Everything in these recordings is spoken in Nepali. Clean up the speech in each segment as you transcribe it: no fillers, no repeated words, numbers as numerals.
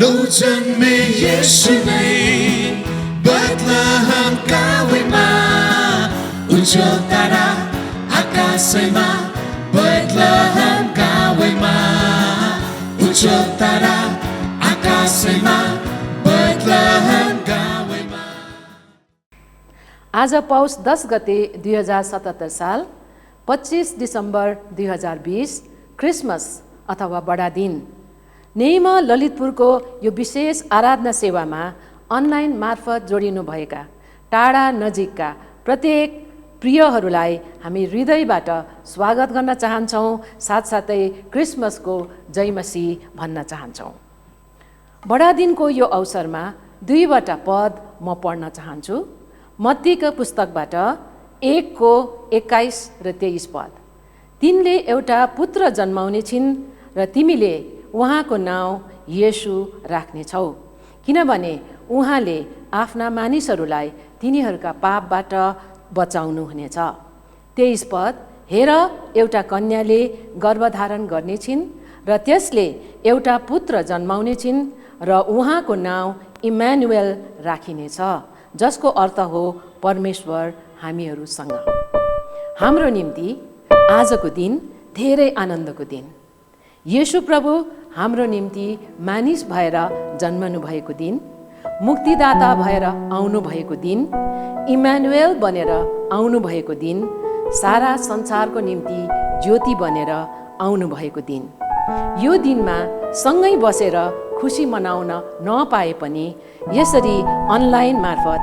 लो जन्मे येशू नै बेथलेहेम गाउँमा उज्जवल तारा आकाशमा बेथलेहेम गाउँमा उज्जवल तारा आकाशमा बेथलेहेम गाउँमा। आज पौष 10 गते 2077 साल 25 डिसेम्बर 2020 क्रिसमस अथवा बडा दिन। नेम ललितपुरको यो विशेष आराधना सेवामा अनलाइन मार्फत जोडिनुभएका टाढा नजिकका प्रत्येक प्रियहरूलाई हामी हृदयबाट स्वागत गर्न चाहन्छौँ। साथसाथै क्रिसमसको जय मसीह भन्न चाहन्छौँ। बडा दिनको यो अवसरमा दुईवटा पद म पढ्न चाहन्छु। मत्तीको पुस्तकबाट 1:21 र 23 पद। तिनले एउटा पुत्र जन्माउने छिन् र तिमीले उहाँको नाउँ येशू राख्नेछौ, किनभने उहाँले आफ्ना मानिसहरूलाई तिनीहरूका पापबाट बचाउनु हुनेछ। 23 पद। हेर, एउटा कन्याले गर्भधारण गर्ने छिन् र त्यसले एउटा पुत्र जन्माउने छिन् र उहाँको नाउँ इम्मानुएल राखिनेछ, जसको अर्थ हो परमेश्वर हामीहरूसँग। हाम्रो निम्ति आजको दिन धेरै आनन्दको दिन। येशू प्रभु हाम्रो निम्ति मानिस भएर जन्मनु भएको दिन, मुक्तिदाता भएर आउनु भएको दिन, इम्मानुएल बनेर आउनु भएको दिन, सारा संसारको निम्ति ज्योति बनेर आउनु भएको दिन। यो दिनमा सँगै बसेर खुसी मनाउन नपाए पनि यसरी अनलाइन मार्फत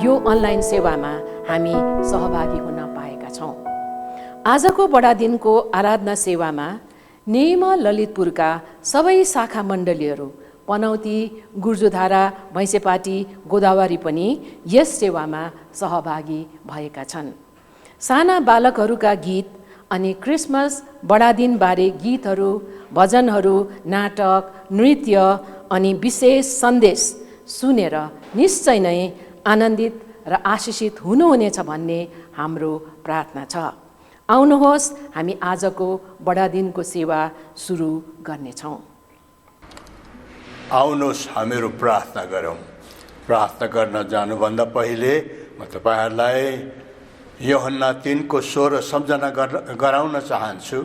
यो अनलाइन सेवामा हामी सहभागी हुन पाएका छौँ। आजको बडा दिनको आराधना सेवामा नेम ललितपुरका सबै शाखा मण्डलीहरू पनौती, गुर्जोधारा, भैँसेपाटी, गोदावरी पनि यस सेवामा सहभागी भएका छन्। साना बालकहरूका गीत अनि क्रिसमस बडा दिनबारे गीतहरू, भजनहरू, नाटक, नृत्य अनि विशेष सन्देश सुनेर निश्चय नै आनन्दित र आशिषित हुनुहुनेछ भन्ने हाम्रो प्रार्थना छ। आउनुहोस्, हामी आजको बडा दिनको सेवा सुरु गर्नेछौँ। आउनुहोस् हामीहरू प्रार्थना गरौँ। प्रार्थना गर्न जानुभन्दा पहिले म तपाईँहरूलाई यूहन्ना 3:16 सम्झना गराउन चाहन्छु,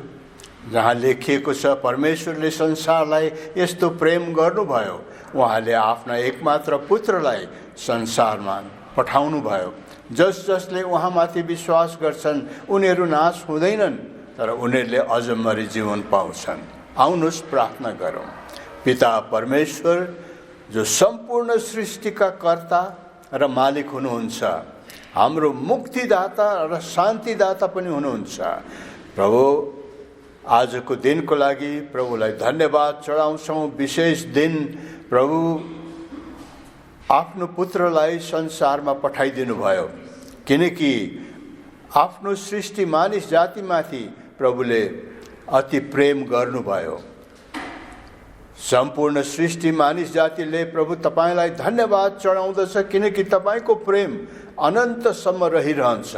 जहाँ लेखिएको छ, परमेश्वरले संसारलाई यस्तो प्रेम गर्नुभयो, उहाँले आफ्ना एकमात्र पुत्रलाई संसारमा पठाउनुभयो, जसले उहाँमाथि विश्वास गर्छन् उनीहरू नाश हुँदैनन्, तर उनीहरूले अजम्मरी जीवन पाउँछन्। आउनुहोस् प्रार्थना गरौँ। पिता परमेश्वर, जो सम्पूर्ण सृष्टिका कर्ता र मालिक हुनुहुन्छ, हाम्रो मुक्तिदाता र शान्तिदाता पनि हुनुहुन्छ, प्रभु आजको दिनको लागि प्रभुलाई धन्यवाद चढाउँछौँ। विशेष दिन प्रभु आफ्नो पुत्रलाई संसारमा पठाइदिनु भयो, किनकि आफ्नो सृष्टि मानिस जातिमाथि प्रभुले अति प्रेम गर्नुभयो। सम्पूर्ण सृष्टि मानिस जातिले प्रभु तपाईँलाई धन्यवाद चढाउँदछ, किनकि तपाईँको प्रेम अनन्तसम्म रहिरहन्छ।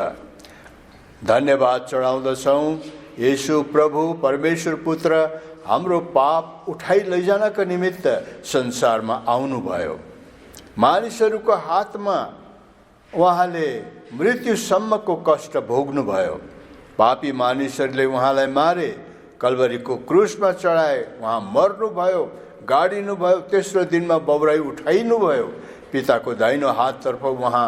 धन्यवाद चढाउँदछौँ येशू प्रभु परमेश्वर पुत्र हाम्रो पाप उठाइ लैजानका निमित्त संसारमा आउनुभयो। मानिसहरूको हातमा उहाँले मृत्युसम्मको कष्ट भोग्नुभयो। पापी मानिसहरूले उहाँलाई मारे, कल्वरीको क्रुसमा चढाए, उहाँ मर्नुभयो, गाडिनुभयो, तेस्रो दिनमा बौराई उठाइनुभयो। पिताको दाहिनो हाततर्फ उहाँ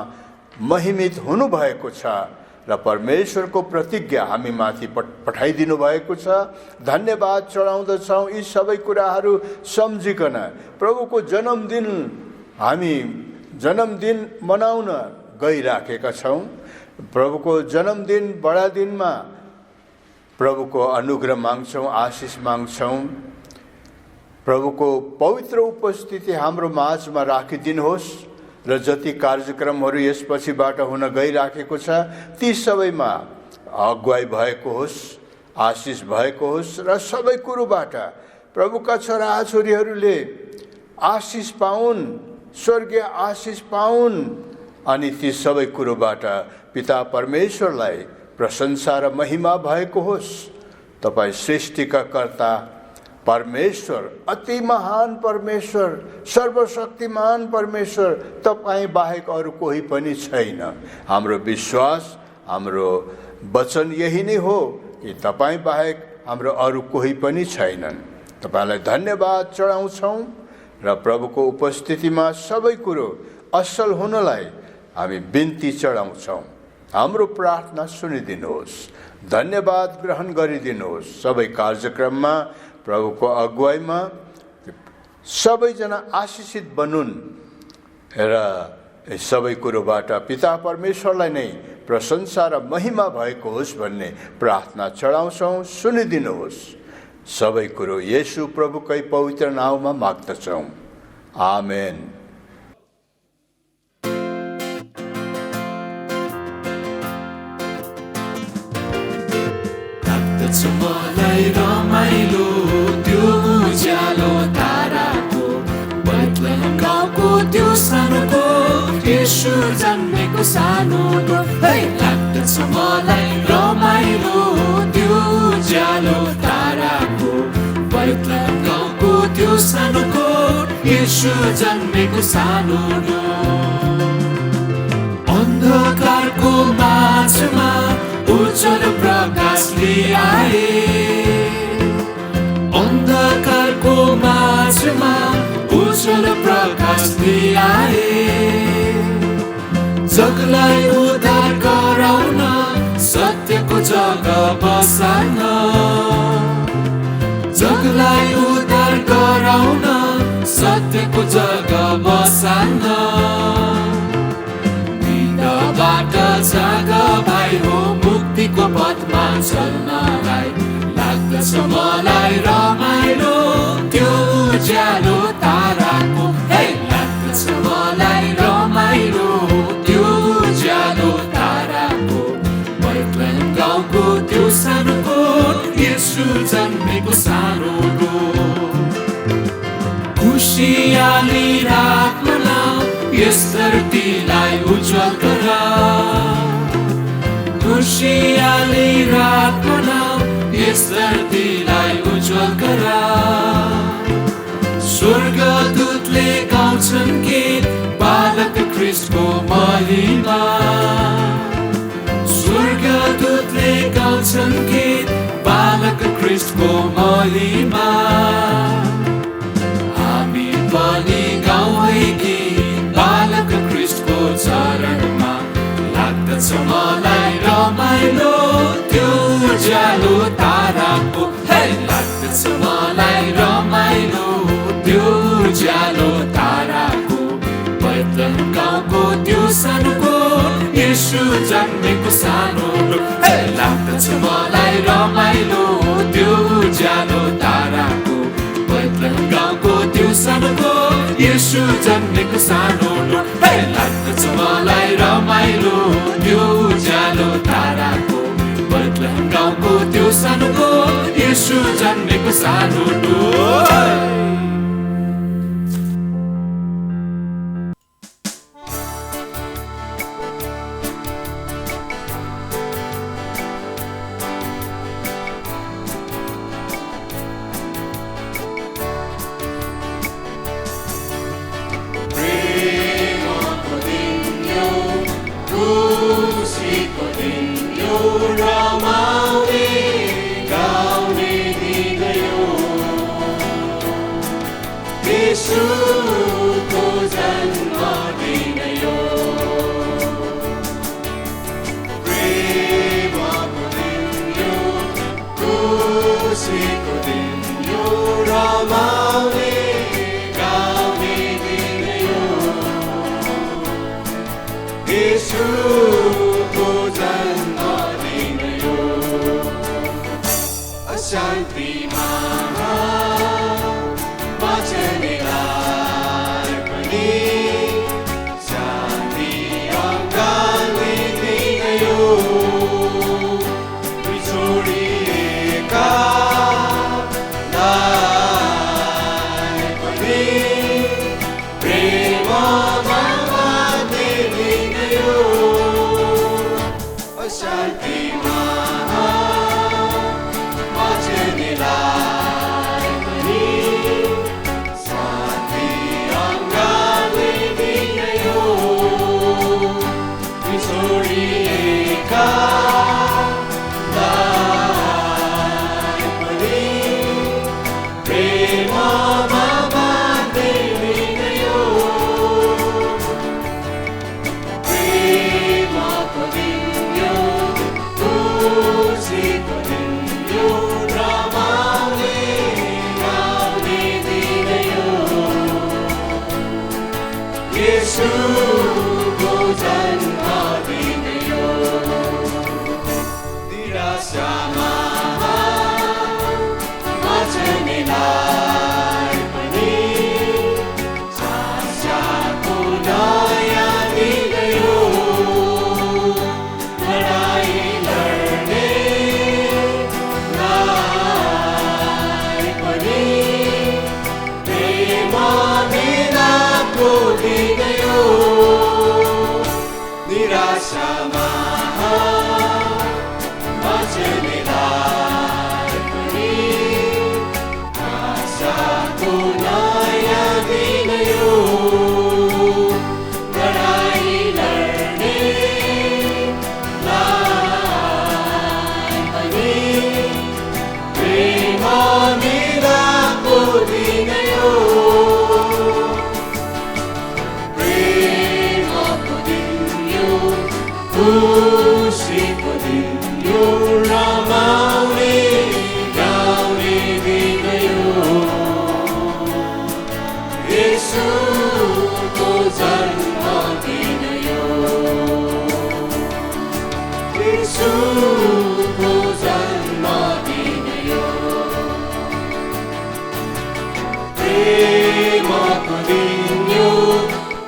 महिमित हुनुभएको छ र परमेश्वरको प्रतिज्ञा हामी माथि पठाइदिनु भएको छ। धन्यवाद चढाउँदछौँ यी सबै कुराहरू सम्झिकन। प्रभुको जन्मदिन हामी जन्मदिन मनाउन गइराखेका छौँ। प्रभुको जन्मदिन बडा दिनमा प्रभुको अनुग्रह माग्छौँ, आशिष माग्छौँ। प्रभुको पवित्र उपस्थिति हाम्रो माझमा राखिदिनुहोस् र जति कार्यक्रमहरू यसपछिबाट हुन गइराखेको छ ती सबैमा अगुवाई भएको होस्, आशिष भएको होस् र सबै कुरोबाट प्रभुका छोराछोरीहरूले आशिष पाउन्, स्वर्गीय आशिष पाउन् अनि ती सबै कुरोबाट पिता परमेश्वरलाई प्रशंसा र महिमा भएको होस्। तपाईँ सृष्टिका कर्ता परमेश्वर, अति महान परमेश्वर, सर्वशक्तिमान परमेश्वर तपाईँ बाहेक अरू कोही पनि छैन। हाम्रो विश्वास, हाम्रो वचन यही नै हो कि तपाईँ बाहेक हाम्रो अरू कोही पनि छैनन्। तपाईँलाई धन्यवाद चढाउँछौँ र प्रभुको उपस्थितिमा सबै कुरो असल हुनलाई हामी बिन्ती चढाउँछौँ। हाम्रो प्रार्थना सुनिदिनुहोस्, धन्यवाद ग्रहण गरिदिनुहोस्। सबै कार्यक्रममा प्रभुको अगुवाईमा सबैजना आशिषित बनुन् र सबै कुरोबाट पिता परमेश्वरलाई नै प्रशंसा र महिमा भएको होस् भन्ने प्रार्थना चढाउँछौँ। सुनिदिनुहोस्। सबै कुरो येशू प्रभुकै पवित्र नाममा माग्दछौँ। आमेन। मलाई रमाइलो त्यो उज्यालो ताराको, बैतलहम गाउँको त्यो सानोको येशू जन्मेको सानोको। लाग्दछ मलाई रमाइलो त्यो उज्यालो ताराको, बैतलहम गाउँको त्यो सानोको येशू जन्मेको सानोको। अन्धकारको माझमा उज्जवल प्रकाश ल्याए, अन्धकारको माझमा उज्जवल प्रकाश ल्याए। जगलाई उद्धार गराउन सत्यको जग्गा बसाल्न, जगलाई उद्धार गराउन सत्यको जग्गा बसाल्न। बाट जाग भाइ हो मुक्तिको पथमा चल्नलाई। लाग्दछ मलाई रमाइलो त्यो उज्यालो ताराको। लाग्दछ मलाई रमाइलो त्यो उज्यालो ताराको, बैतलहम गाउँको त्यो सानोको येशू जन्मेको सानोको। खुसियाली राख्न यस धरतीलाई उज्जवल गर, खुसियाली राख्न यस धरतीलाई उज्जवल गर। स्वर्गदूतले गाउँछन् गीत बालक ख्रीष्टको महिमा, स्वर्गदूतले गाउँछन् गीत बालक ख्रीष्टको महिमा। हामी पनि गाउँ है गीत बालक ख्रीष्टको चरणमा। लाग्दछ मलाई रमाइलो त्यो उज्यालो ताराको। लाग्दछ मलाई रमाइलो त्यो उज्यालो ताराको, बैतलहम गाउँको त्यो सानोको येशू जन्मेको सानोको। लाग्दछ मलाई रमाइलो त्यो उज्यालो ताराको, बैतलहम गाउँको त्यो सानोको येशू जन्मेको सानोको। लाग्दछ मलाई रमाइलो त्यो उज्यालो ताराको, बैतलहम गाउँको त्यो सानोको येशू जन्मेको सानोको। शान्तिमा खुसीको दिन यो रमाउने गाउने दिन यो येशूको जन्मदिन यो निराशामा बाँच्नेलाई पनि आशाको नयाँ दिन यो लडाई लड्नेलाई पनि प्रेम मिलापको दिन यो निराशामा बाँच्नेलाई पनि आशाको नयाँ दिन यो लडाई लड्नेलाई पनि प्रेम मिलापको दिन यो प्रेमको दिन यो खुसीको दिन यो रमाउने गाउने दिन यो येशूको जन्मदिन यो येशूको जन्मदिन यो प्रेमको दिन यो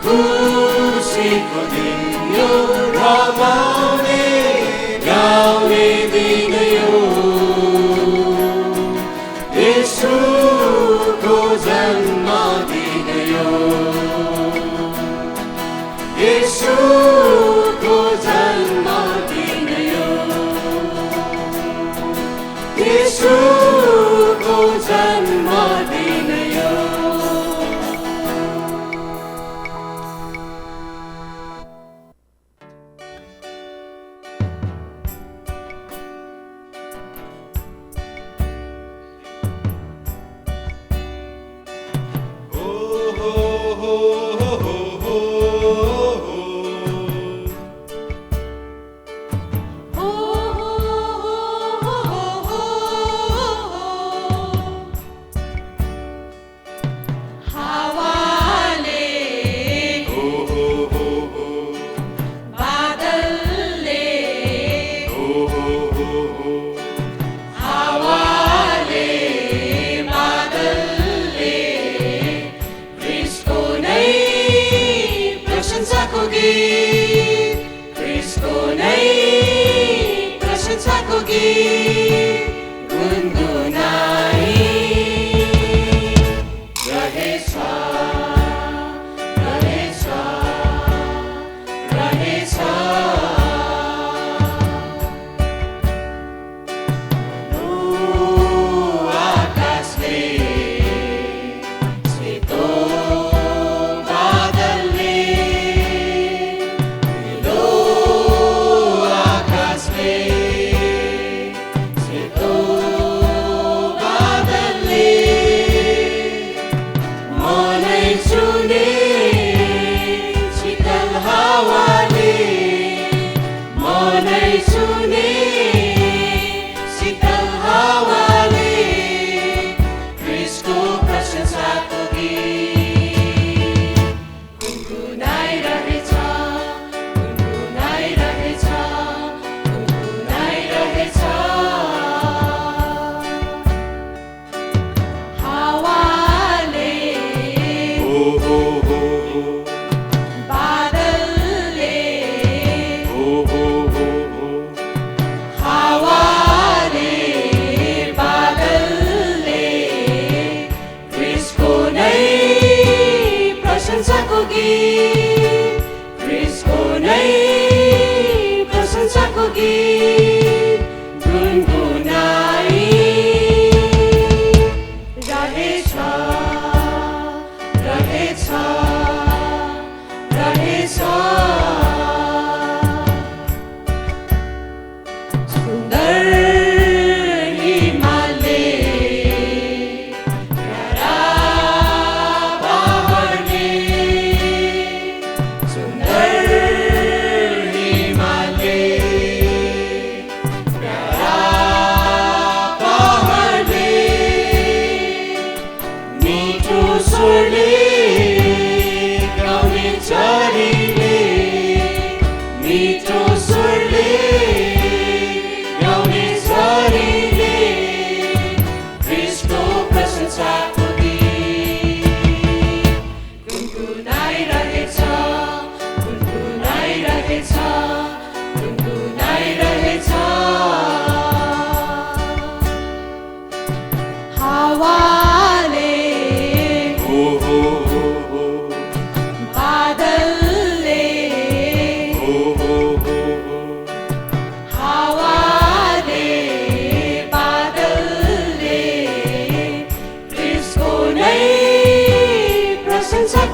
खुसीको दिन यो रमाउने गाउने दिन यो येशूको जन्मदिन यो येशूको जन्मदिन यो येशूको जन्मदिन यो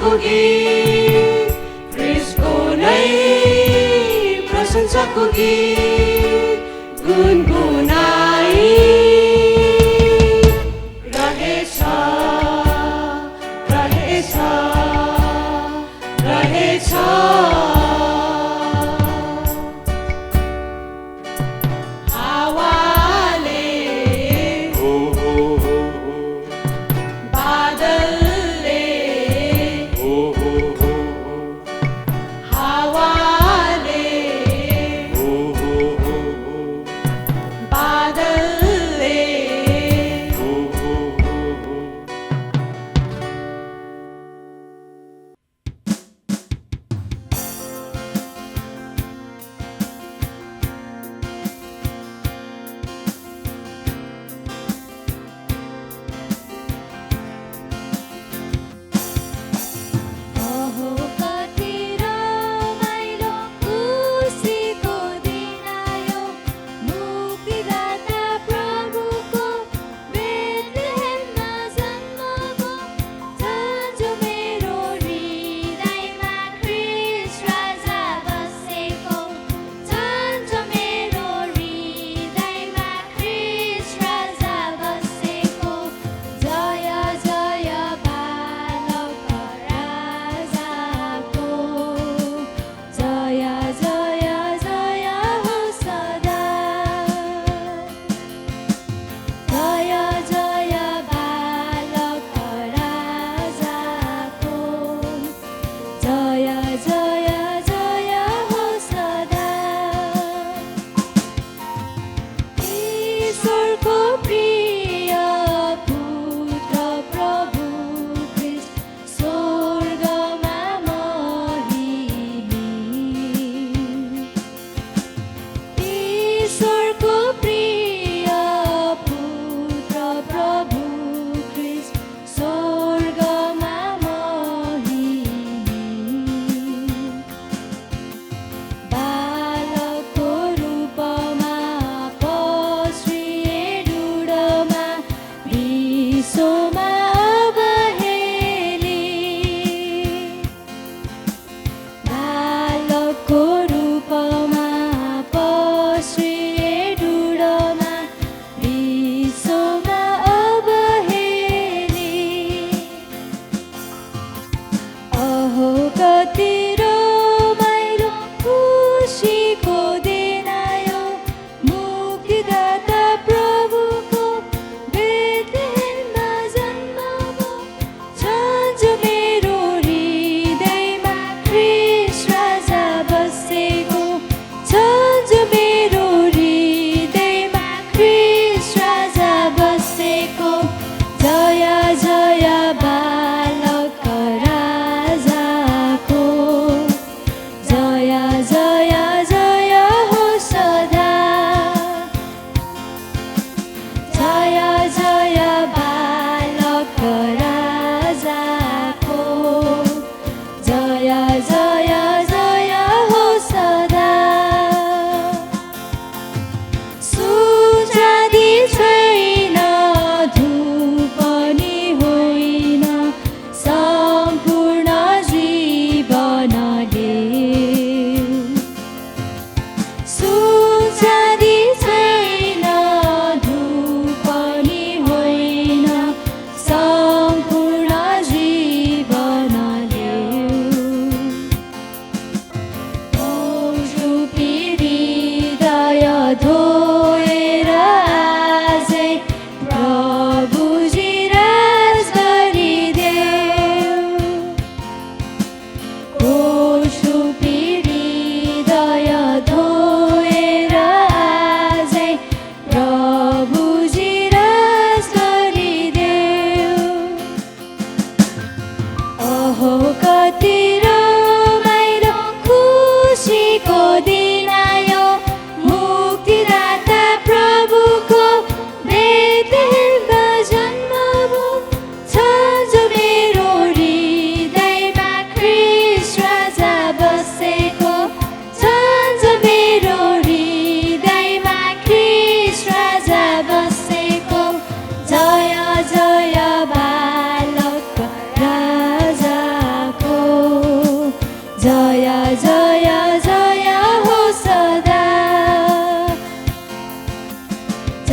प्रशंसाको गीत क्रिस्टको नै प्रशंसाको गीत गुनगुनाई रहेछ रहेछ रहेछ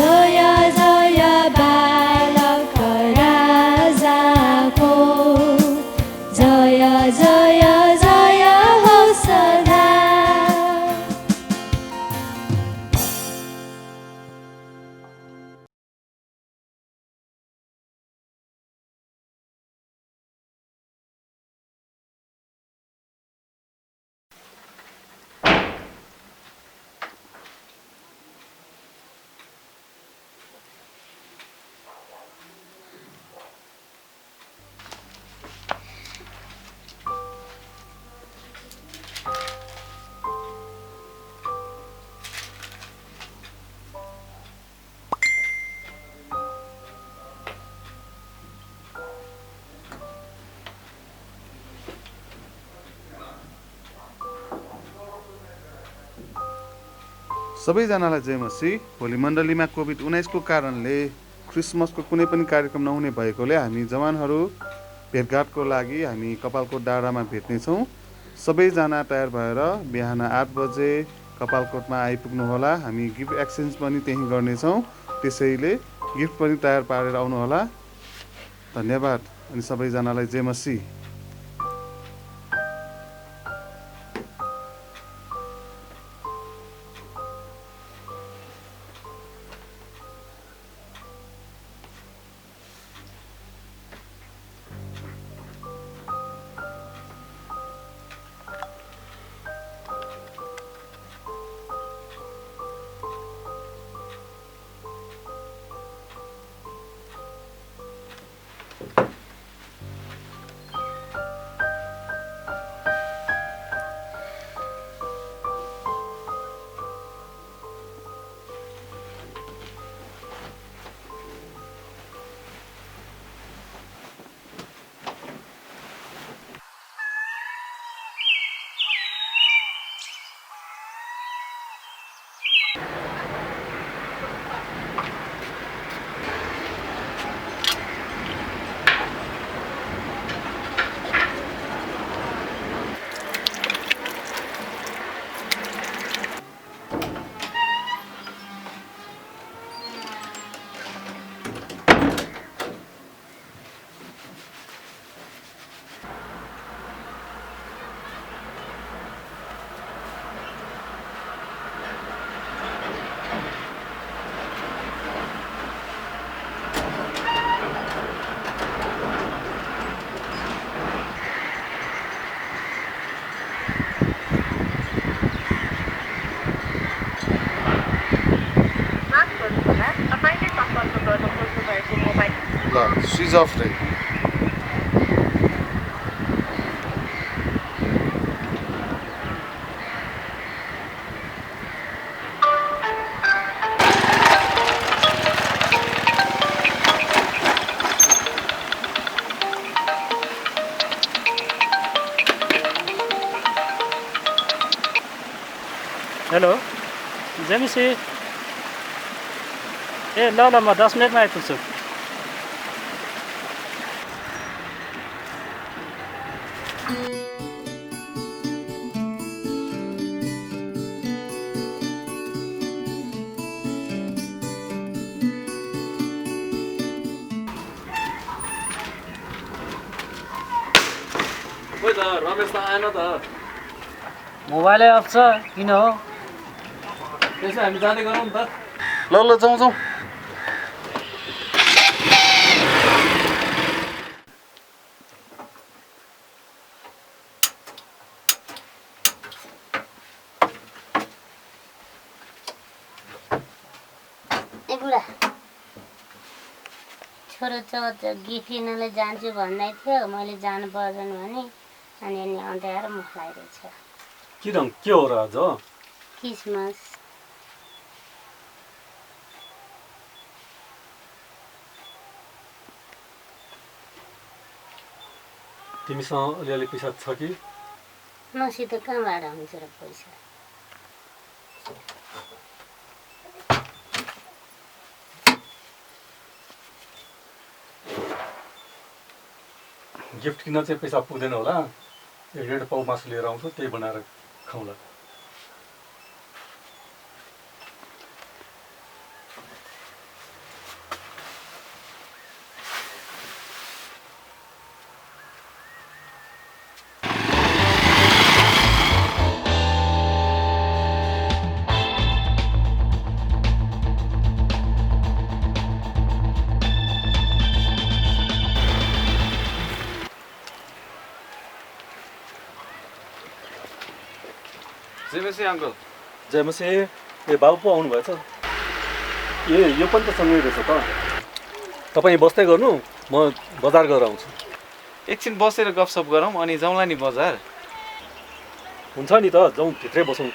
जय जय बालक राजाको जय जय जय हो सदा। सबैजनालाई जय मसी। भोलि मण्डलीमा कोभिड-19 को कारणले क्रिसमसको कुनै पनि कार्यक्रम नहुने भएकोले हामी जवानहरू भेटघाटको लागि हामी कपालकोट डाँडामा भेट्नेछौँ। सबैजना तयार भएर बिहान 8 बजे कपालकोटमा आइपुग्नुहोला। हामी गिफ्ट एक्सचेन्ज पनि त्यहीँ गर्नेछौँ, त्यसैले गिफ्ट पनि तयार पारेर आउनुहोला। धन्यवाद अनि सबैजनालाई जय मसी। स्विच अफ रे। हेलो जेमिसी। ए ल ल म 10 मिनटमा आइपुग्छु। खोइ त रमेश त आएन त। मोबाइलै अफ छ किन हो? त्यसो हामी जाँदै गरौँ नि त। ल ल जाउँ जाउँ। ए बुढा छोरो चौध गिफ्ट किन्नलाई जान्छु भन्दै थियो, मैले जानु पर्दैन भने अनि अनि अन्त्याएर मुख लगाइरहेछ। किन के हो र आज? क्रिसमस। तिमीसँग अलिअलि पैसा छ कि? मसित कहाँबाट हुन्छ र पैसा? गिफ्ट किन्न चाहिँ पैसा पुग्दैन होला। 1.5 पाउ मासु लिएर आउँछु, त्यही बनाएर खाउँला। जेमेसी अङ्कल। जयमसी ए बाबु पो आउनुभएछ ए यो पनि त सँगै रहेछ त तपाईँ बस्दै गर्नु म बजार गएर आउँछु एकछिन बसेर गफसप गरौँ अनि जाउँला नि बजार। हुन्छ नि त जाउँ भित्रै बसौँ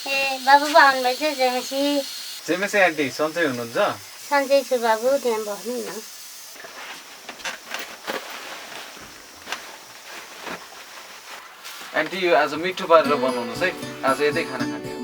ए बाबु पो आउनुभएछ जेमेसी। जेमेसी आन्टी सन्चै हुनुहुन्छ? सन्चै छु बाबु, त्यहाँ बस्नु न। आन्टी यो आज मिठो पारेर बनाउनुहोस् है, आज यतै खाना खाने हो।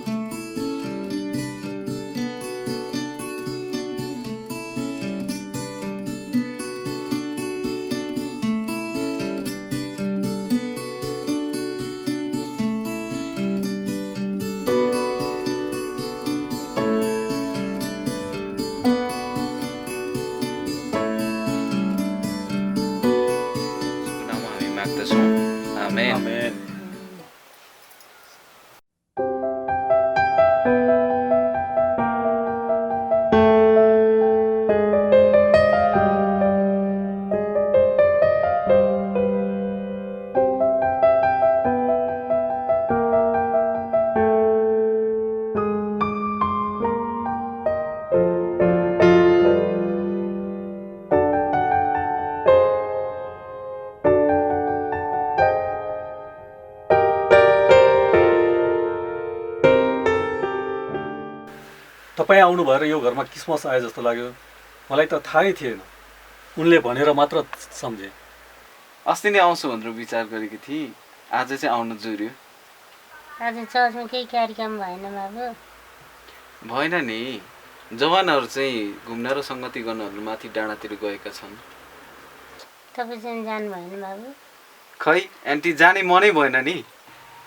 Amen. आमेन तपाईँ आउनु भएर यो घरमा क्रिसमस आए जस्तो लाग्यो मलाई त थाहै थिएन उनले भनेर मात्र सम्झे अस्ति नै आउँछु भनेर विचार गरेकी थिएँ, आज चाहिँ आउनु जुर्यो। आज चर्चमा केही कार्यक्रम भएन बाबु? भएन नि, जवानहरू चाहिँ घुम्न र सङ्गति गर्नहरू माथि डाँडातिर गएका छन्। तपाईँ चाहिँ जानु भएन बाबु? खै आन्टी जाने मनै भएन नि।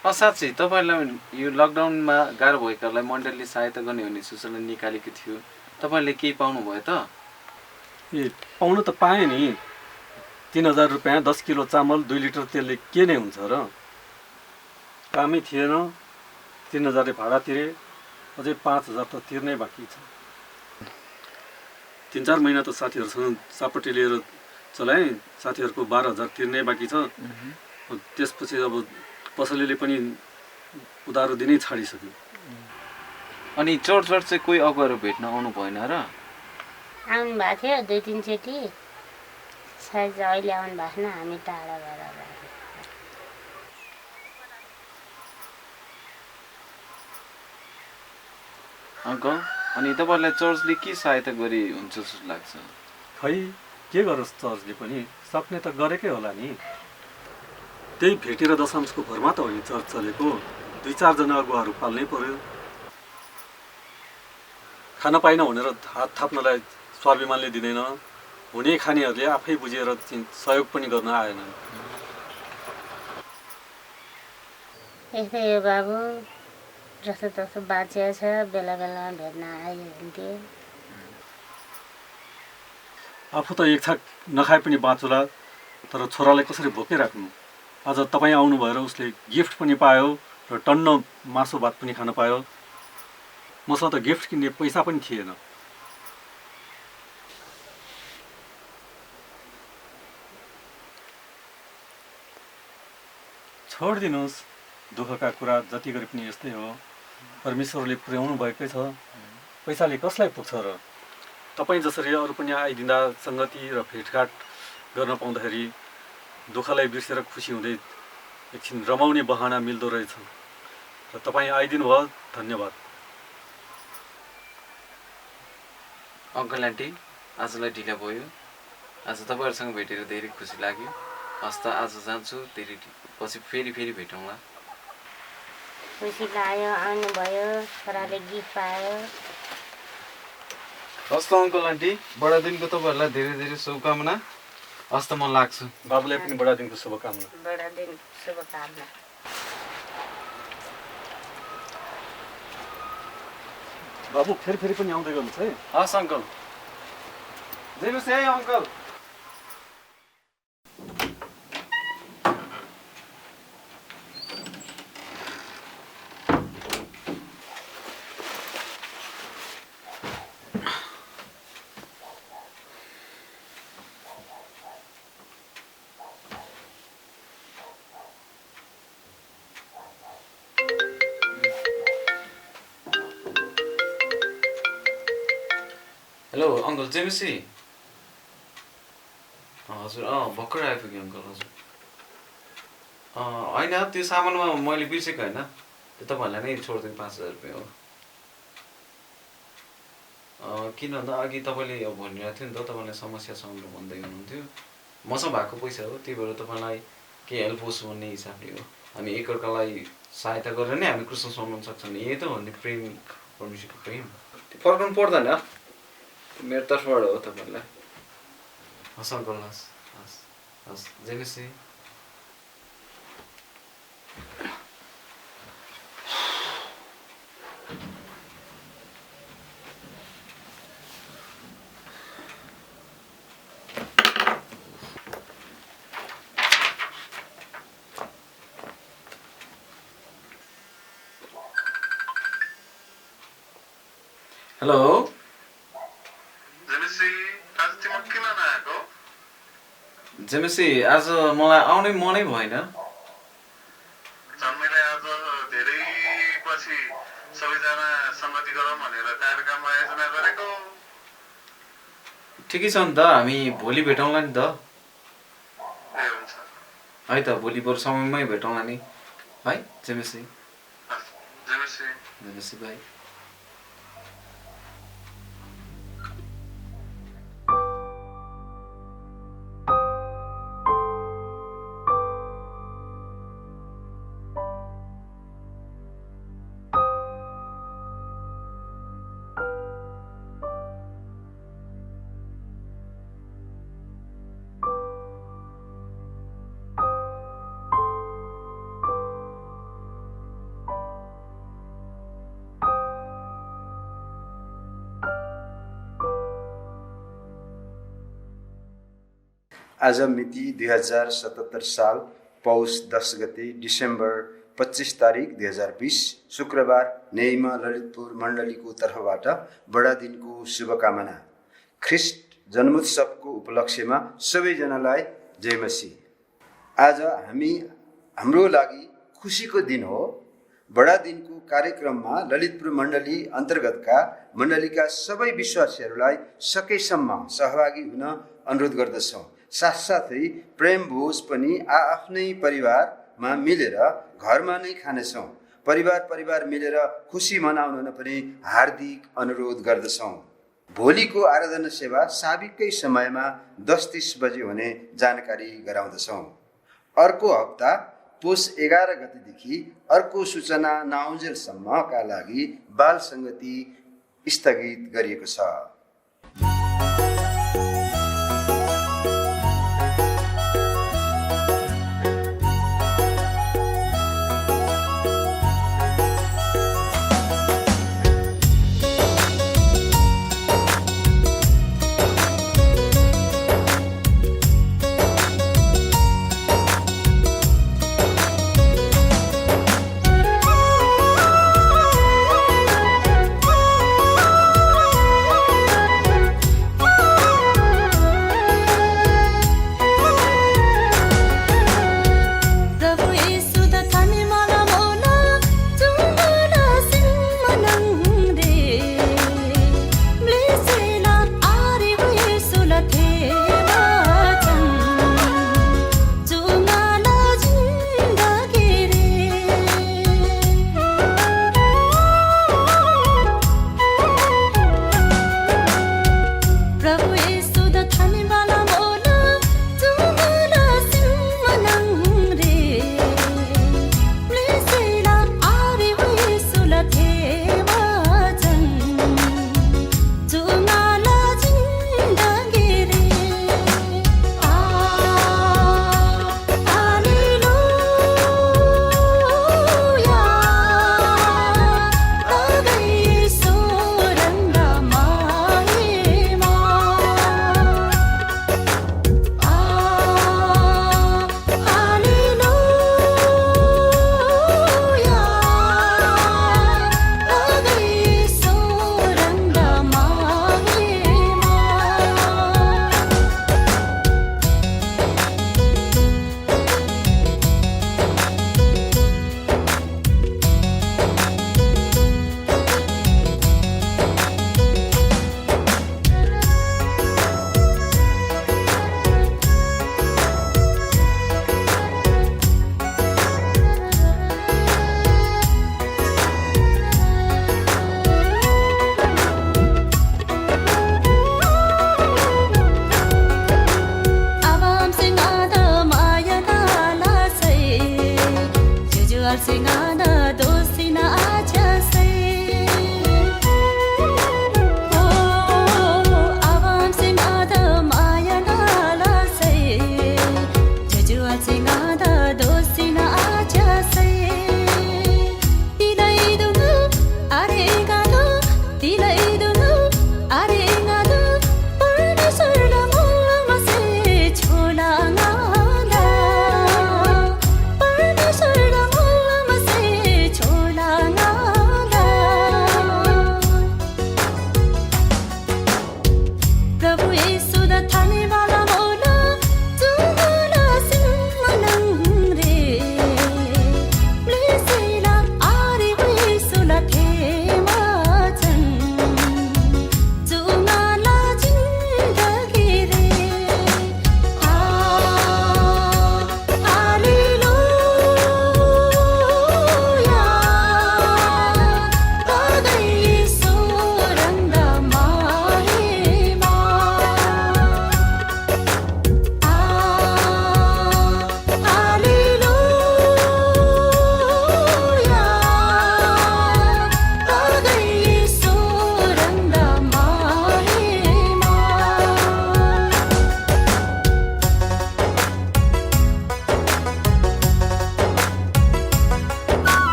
साँच्चै तपाईँहरूलाई यो लकडाउनमा गाह्रो भएकाहरूलाई मण्डलले सहायता गर्ने भन्ने सूचना निकालेको थियो, तपाईँले केही पाउनुभयो त? ए पाउनु त पाएँ नि 3000 रुपियाँ 10 किलो चामल 2 लिटर तेलले के नै हुन्छ र कामै थिएन 3000 भाडा तिरे अझै 5000 त तिर्नै बाँकी छ 3-4 महिना त साथीहरूसँग सापट्टि लिएर चलाएँ साथीहरूको 12000 तिर्नै बाँकी छ त्यसपछि अब पसलेले पनि उधारो दिनै छाडिसक्यो। अनि चर्चबाट चाहिँ कोही अगुवाहरू भेट्न आउनु भएन र? आउनु भएको थियो 2-3 चोटि, सायद अहिले आउनु भएको छैन, हामी टाढा भएर। अङ्कल अनि तपाईँलाई चर्चले के सहायता गरे हुन्छ जस्तो लाग्छ? खै के गरोस् चर्चले पनि सक्ने त गरेकै होला नि त्यही भेटेर दशांशको भरमा त हो नि चर्च चलेको 2-4 जना अगुवाहरू पाल्नै पर्यो खान पाइन भनेर हात थाप्नलाई स्वाभिमानले दिँदैन हुने खानेहरूले आफै बुझेर सहयोग पनि गर्न आएनन्। यस्तै हो बाबु, जस्तो तस्तो बाँचिया छ, बेला बेलामा भेट्न आयो हुन्थ्यो। आफू त एक छाक नखाए पनि बाँचुला तर छोरालाई कसरी भोकै राख्नु। आज तपाईँ आउनु भएर उसले गिफ्ट पनि पायो र टन्न मासु भात पनि खान पायो। मसँग त गिफ्ट किन्ने पैसा पनि थिएन। छोडिदिनुहोस् दुःखका कुरा जति गरे पनि यस्तै हो परमेश्वरले पुर्याउनु भएकै छ पैसाले कसलाई पुग्छ र तपाईँ जसरी अरू पनि आइदिँदा सङ्गति र भेटघाट गर्न पाउँदाखेरि दुःखलाई बिर्सेर खुसी हुँदै एकछिन रमाउने बहाना मिल्दो रहेछ र तपाईँ आइदिनु भयो धन्यवाद। अङ्कल आन्टी आजलाई ढिला भयो, आज तपाईँहरूसँग भेटेर धेरै खुसी लाग्यो। हस् त आज जान्छु, धेरै पछि फेरि भेटौँला। खुसी लाग्यो, आउनुभयो, छोराले गिफ्ट पायो। हस् त अङ्कल आन्टी बडा दिनको तपाईँहरूलाई धेरै धेरै शुभकामना। हस् त म लाग्छु। बाबुलाई पनि बडा दिनको शुभकामना। बडा दिन शुभकामना। बाबु फेरि पनि आउँदै गर्नुहोस् है। हस् अङ्कल। जेनुहोस् है अङ्कल। हेलो अङ्कल जेमिसी हजुर भर्खर आइपुग्यो अङ्कल हजुर होइन त्यो सामानमा मैले बिर्सेको होइन त्यो तपाईँहरूलाई नै छोडिदिनु 5,000 रुपियाँ हो किन भन्दा अघि तपाईँले भनिरहेको थियो नि त तपाईँलाई समस्या समाउनु भन्दै हुनुहुन्थ्यो मसँग भएको पैसा हो त्यही भएर तपाईँलाई केही हेल्प होस् भन्ने हिसाबले हो हामी एकअर्कालाई सहायता गरेर नै हामी क्रिसमस मनाउन सक्छौँ यही त हो नि प्रेम परमेश्वरको प्रेम फर्काउनु पर्दैन मेरो तर्फबाट हो तपाईँहरूलाई हस् अङ्कल हस् हस् हस् जेमिसी हेलो जेमेसी आज मलाई आउनै मनै भएन मैले आज धेरै पछि सबैजना संगति गरौँ भनेर कार्यक्रम आयोजना गरेको ठिकै छ नि त हामी भोलि भेटौँला नि त हुन्छ है त भोलि बरु समयमै भेटौँला नि है जेमेसी जेमेसी भाइ आज मिति 2077 साल पौष 10 गते डिसेम्बर 25 तारिक 2020 शुक्रबार नेइमा ललितपुर मण्डलीको तर्फबाट बडादिनको शुभकामना ख्रिस्ट जन्मोत्सवको उपलक्ष्यमा सबैजनालाई जय मसीह। आज हाम्रो लागि खुसीको दिन हो। बडादिनको कार्यक्रममा ललितपुर मण्डली अन्तर्गतका मण्डलीका सबै विश्वासीहरूलाई सकेसम्म सहभागी हुन अनुरोध गर्दछौँ। साथसाथै प्रेम भोज पनि आफ्नै परिवारमा मिलेर घरमा नै खानेछौँ। परिवार मिलेर खुसी मनाउन पनि हार्दिक अनुरोध गर्दछौँ। भोलिको आराधना सेवा साबिकै समयमा 10:30 बजे हुने जानकारी गराउँदछौँ। अर्को हप्ता पुष 11 गतेदेखि अर्को सूचना नआउन्जेलसम्मका लागि बाल सङ्गति स्थगित गरिएको छ।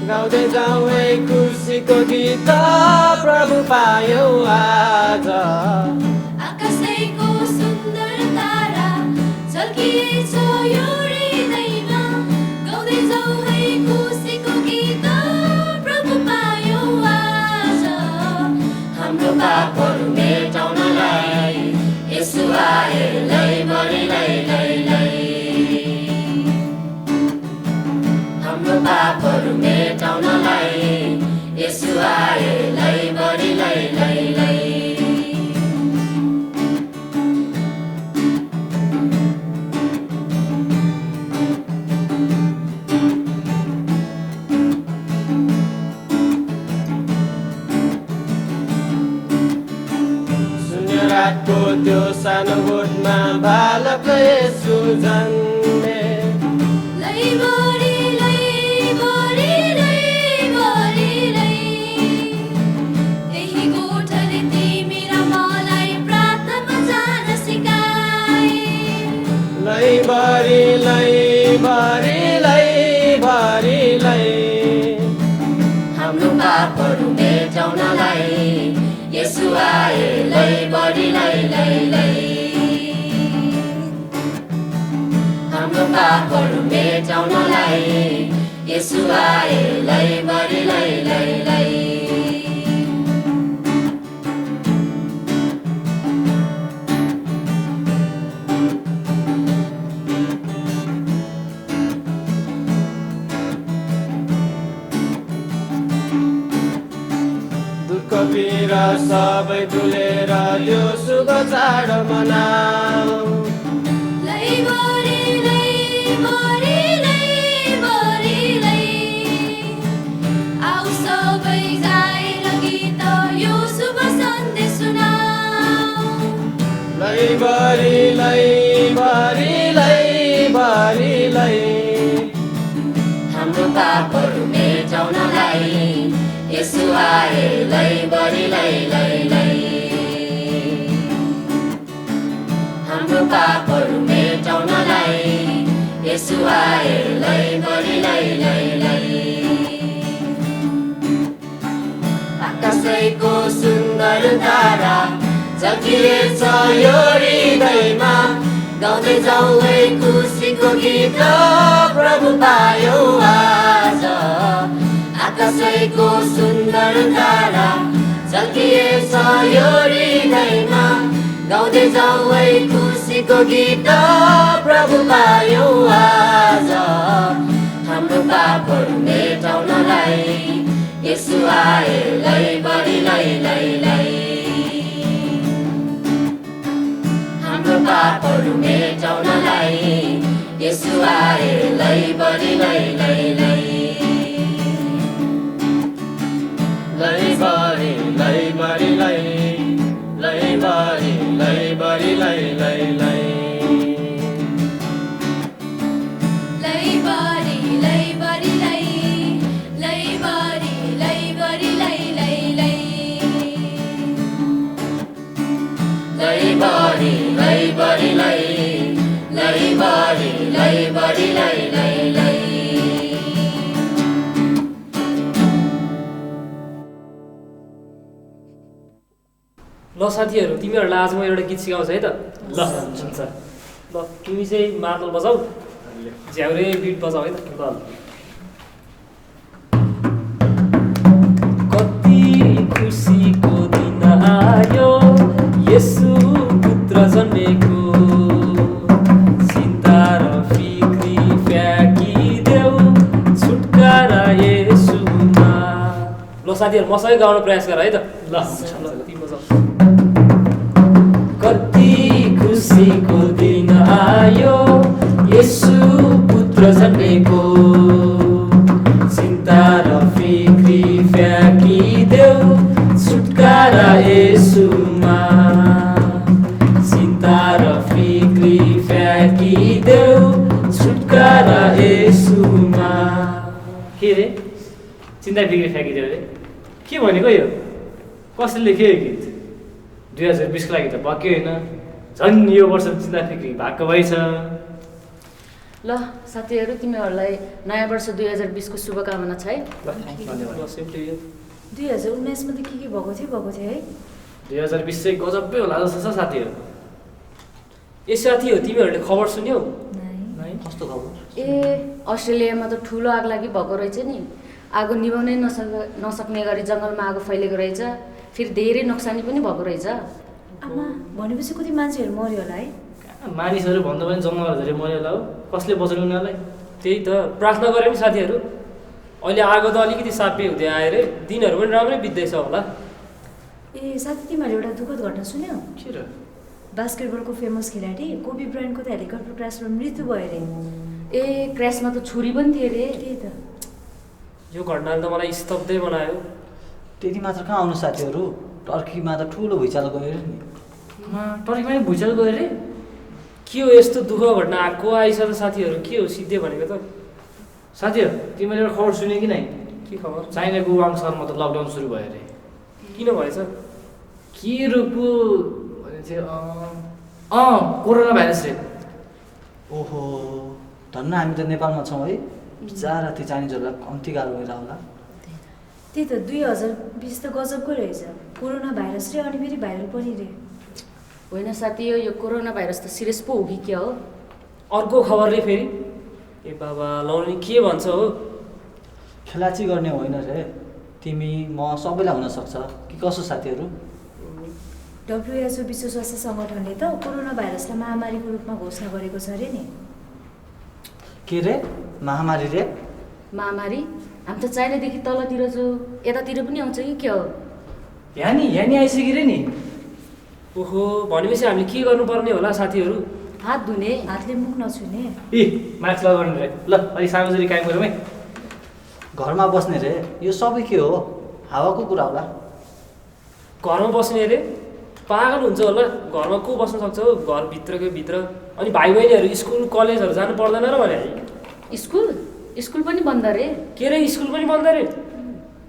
गाउँदै जाउँ है खुसीको गीत प्रभु पायौ आज आकाशैको सुन्दर तारा झल्किएछ यो हृदयमा गाउँदै जाउँ है खुसीको गीत प्रभु पायौ आज हाम्रो पापहरू मेटाउनलाई येशू आए लैभरि लै हाम्रो पापहरू मेटाउनलाई येशू आए लैभरि लै रातको त्यो सानो गोठमा बालक येशू जन्मे त्यही गोठले तिमी र मलाई प्रार्थनामा जान सिकाए लैभरि लै मेटाउनलाई यसु आए लैबरी लै लै लै हाम्रो पापहरू मेटाउनलाई यसु आए लैबरी लै लै लै पीरा सबै तुलेर यो शुभ चाड मनाऊ लैबरी लैबरी लैबरी लै आऊ सबै गाएर गीत यो शुभ सन्देश सुनाऊ लैबरी लैबरी लैबरी लै हाम्रो पापहरू मेटाउनलाई यसु आए लैबरी लै लै लै हाम्रो पापहरू मेटाउनलाई यसु आए लैबरी लै लै लै आकाशैको सुन्दर तारा झल्किएछ यो हृदयमा गाउँदै जाऊ है खुसीको गीत प्रभु पायौ आज आकाशैको सुन्दर तारा झल्किएछ यो हृदयमा गाउँदै जाऊ है खुसीको गीत प्रभु पायौ आज हाम्रो पापहरू मेटाउनलाई यसु आए लैबरी लै लै लै हाम्रो पापहरू मेटाउनलाई यसु आए लैबरी लै लै लै लैबरी लैबरी लै लैबरी लैबरी लै लै लै लैबरी लैबरी लै लैबरी लैबरी लै लै लै लैबरी लैबरी लै लैबरी लैबरी लै लै लै ल साथीहरू तिमीहरूलाई आज म एउटा गीत सिकाउँछु है त ल हुन्छ ल तिमी चाहिँ मादल बजाऊ झ्याउरे बिट बजाऊ है त ल कति खुसीको दिन आयो यसु पुत्र जन्मेको चिन्ता र फिक्री फ्याँकिदेऊ छुटकारा यसुमा ल साथीहरू मसँगै गाउन प्रयास गर है त ल तिमी बजाऊ कति खुसीको दिन आयो यसु पुत्र जन्मेको चिन्ता र फिक्री फ्याँकिदेऊ छुटकारा यसुमा चिन्ता र फिक्री फ्याँकिदेऊ छुटकारा यसुमा के रे चिन्ता फिक्री फ्याँकिदेऊ रे के भनेको यो कसले लेख्यो यो गीत 2020 को लागि त पक्कै होइन झन् यो वर्ष चिन्ता फिक्री भएको भएछ ल साथीहरू तिमीहरूलाई नयाँ वर्ष 2020 को शुभकामना छ है 2019 मा त के भएको थियो है 2020 चाहिँ गजबै होला जस्तो छ साथीहरू ए साथी हो तिमीहरूले खबर सुन्यौ कस्तो खबर ए अस्ट्रेलियामा त ठुलो आग लागि भएको रहेछ नि आगो निभाउनै नसक्ने गरी जङ्गलमा आगो फैलेको रहेछ फेरि धेरै नोक्सानी पनि भएको रहेछ आमा भनेपछि कति मान्छेहरू मर्यो होला है मानिसहरू भन्दा पनि जङ्गलहरू धेरै मर्यो होला हो कसले बचाउने उनीहरूलाई त्यही त प्रार्थना गरे पनि साथीहरू अहिले आगो त अलिकति साप्पे हुँदै आयो रे दिनहरू पनि राम्रै बित्दैछ होला ए साथी तिमीहरूले एउटा दुःखद घटना सुन्यौ के र बास्केटबलको फेमस खेलाडी कोबी ब्रायन्टको त हेलिकप्टर क्रासमा मृत्यु भयो रे ए क्रासमा त छुरी पनि थियो रे त्यही त यो घटनाले त मलाई स्तब्धै बनायो त्यति मात्र कहाँ आउनु साथीहरू टर्कीमा त ठुलो भुइँचालो गयो नि टर्कीमा नि भुइँचालो गयो रे के हो यस्तो दुःख घटना आएको आइस त साथीहरू के हो सिधै भनेको त साथीहरू तिमीले एउटा खबर सुन्यो कि नै के खबर चाइनाको वाङ सहरमा त लकडाउन सुरु भयो अरे किन भएछ के रोको भने चाहिँ कोरोना भाइरस रे ओहो धन्न हामी त नेपालमा छौँ है बिचारा त्यो चाइनिजहरूलाई कम्ती गाह्रो भएर होला त्यही त 2020 त गजबको रहेछ। कोरोना भाइरस रे अनि फेरि भाइरल पनि रे। होइन साथी यो कोरोना भाइरस त सिरियस पो हो कि क्या हो? अर्को खबर रे फेरि ए बाबा लाउने के भन्छ हो? खेलाची गर्ने होइन रे, तिमी म सबैलाई हुनसक्छ कि कसो साथीहरू? WHO विश्व स्वास्थ्य सङ्गठनले त कोरोना भाइरसलाई महामारीको रूपमा घोषणा गरेको छ अरे नि। के रे महामारी रे? महामारी? हामी त चाइनादेखि तलतिर जो यतातिर पनि आउँछ कि क्या हो? यहाँ नि आइसक्यो रे नि। ओहो भनेपछि हामीले के गर्नुपर्ने होला साथीहरू? हात धुने, हातले मुख नछुने। मास्क लगाउनु रे। ल अलि सार्वजनिक कायम गरौँ है। घरमा बस्ने रे, यो सबै के हो? हावाको कुरा होला। घरमा बस्ने रे? पागल हुन्छ होला। घरमा को बस्न सक्छ हो? घरभित्रको भित्र। अनि भाइ बहिनीहरू स्कुल कलेजहरू जानु पर्दैन र भने? स्कुल पनि बन्द रे? के रे स्कुल पनि बन्द रे?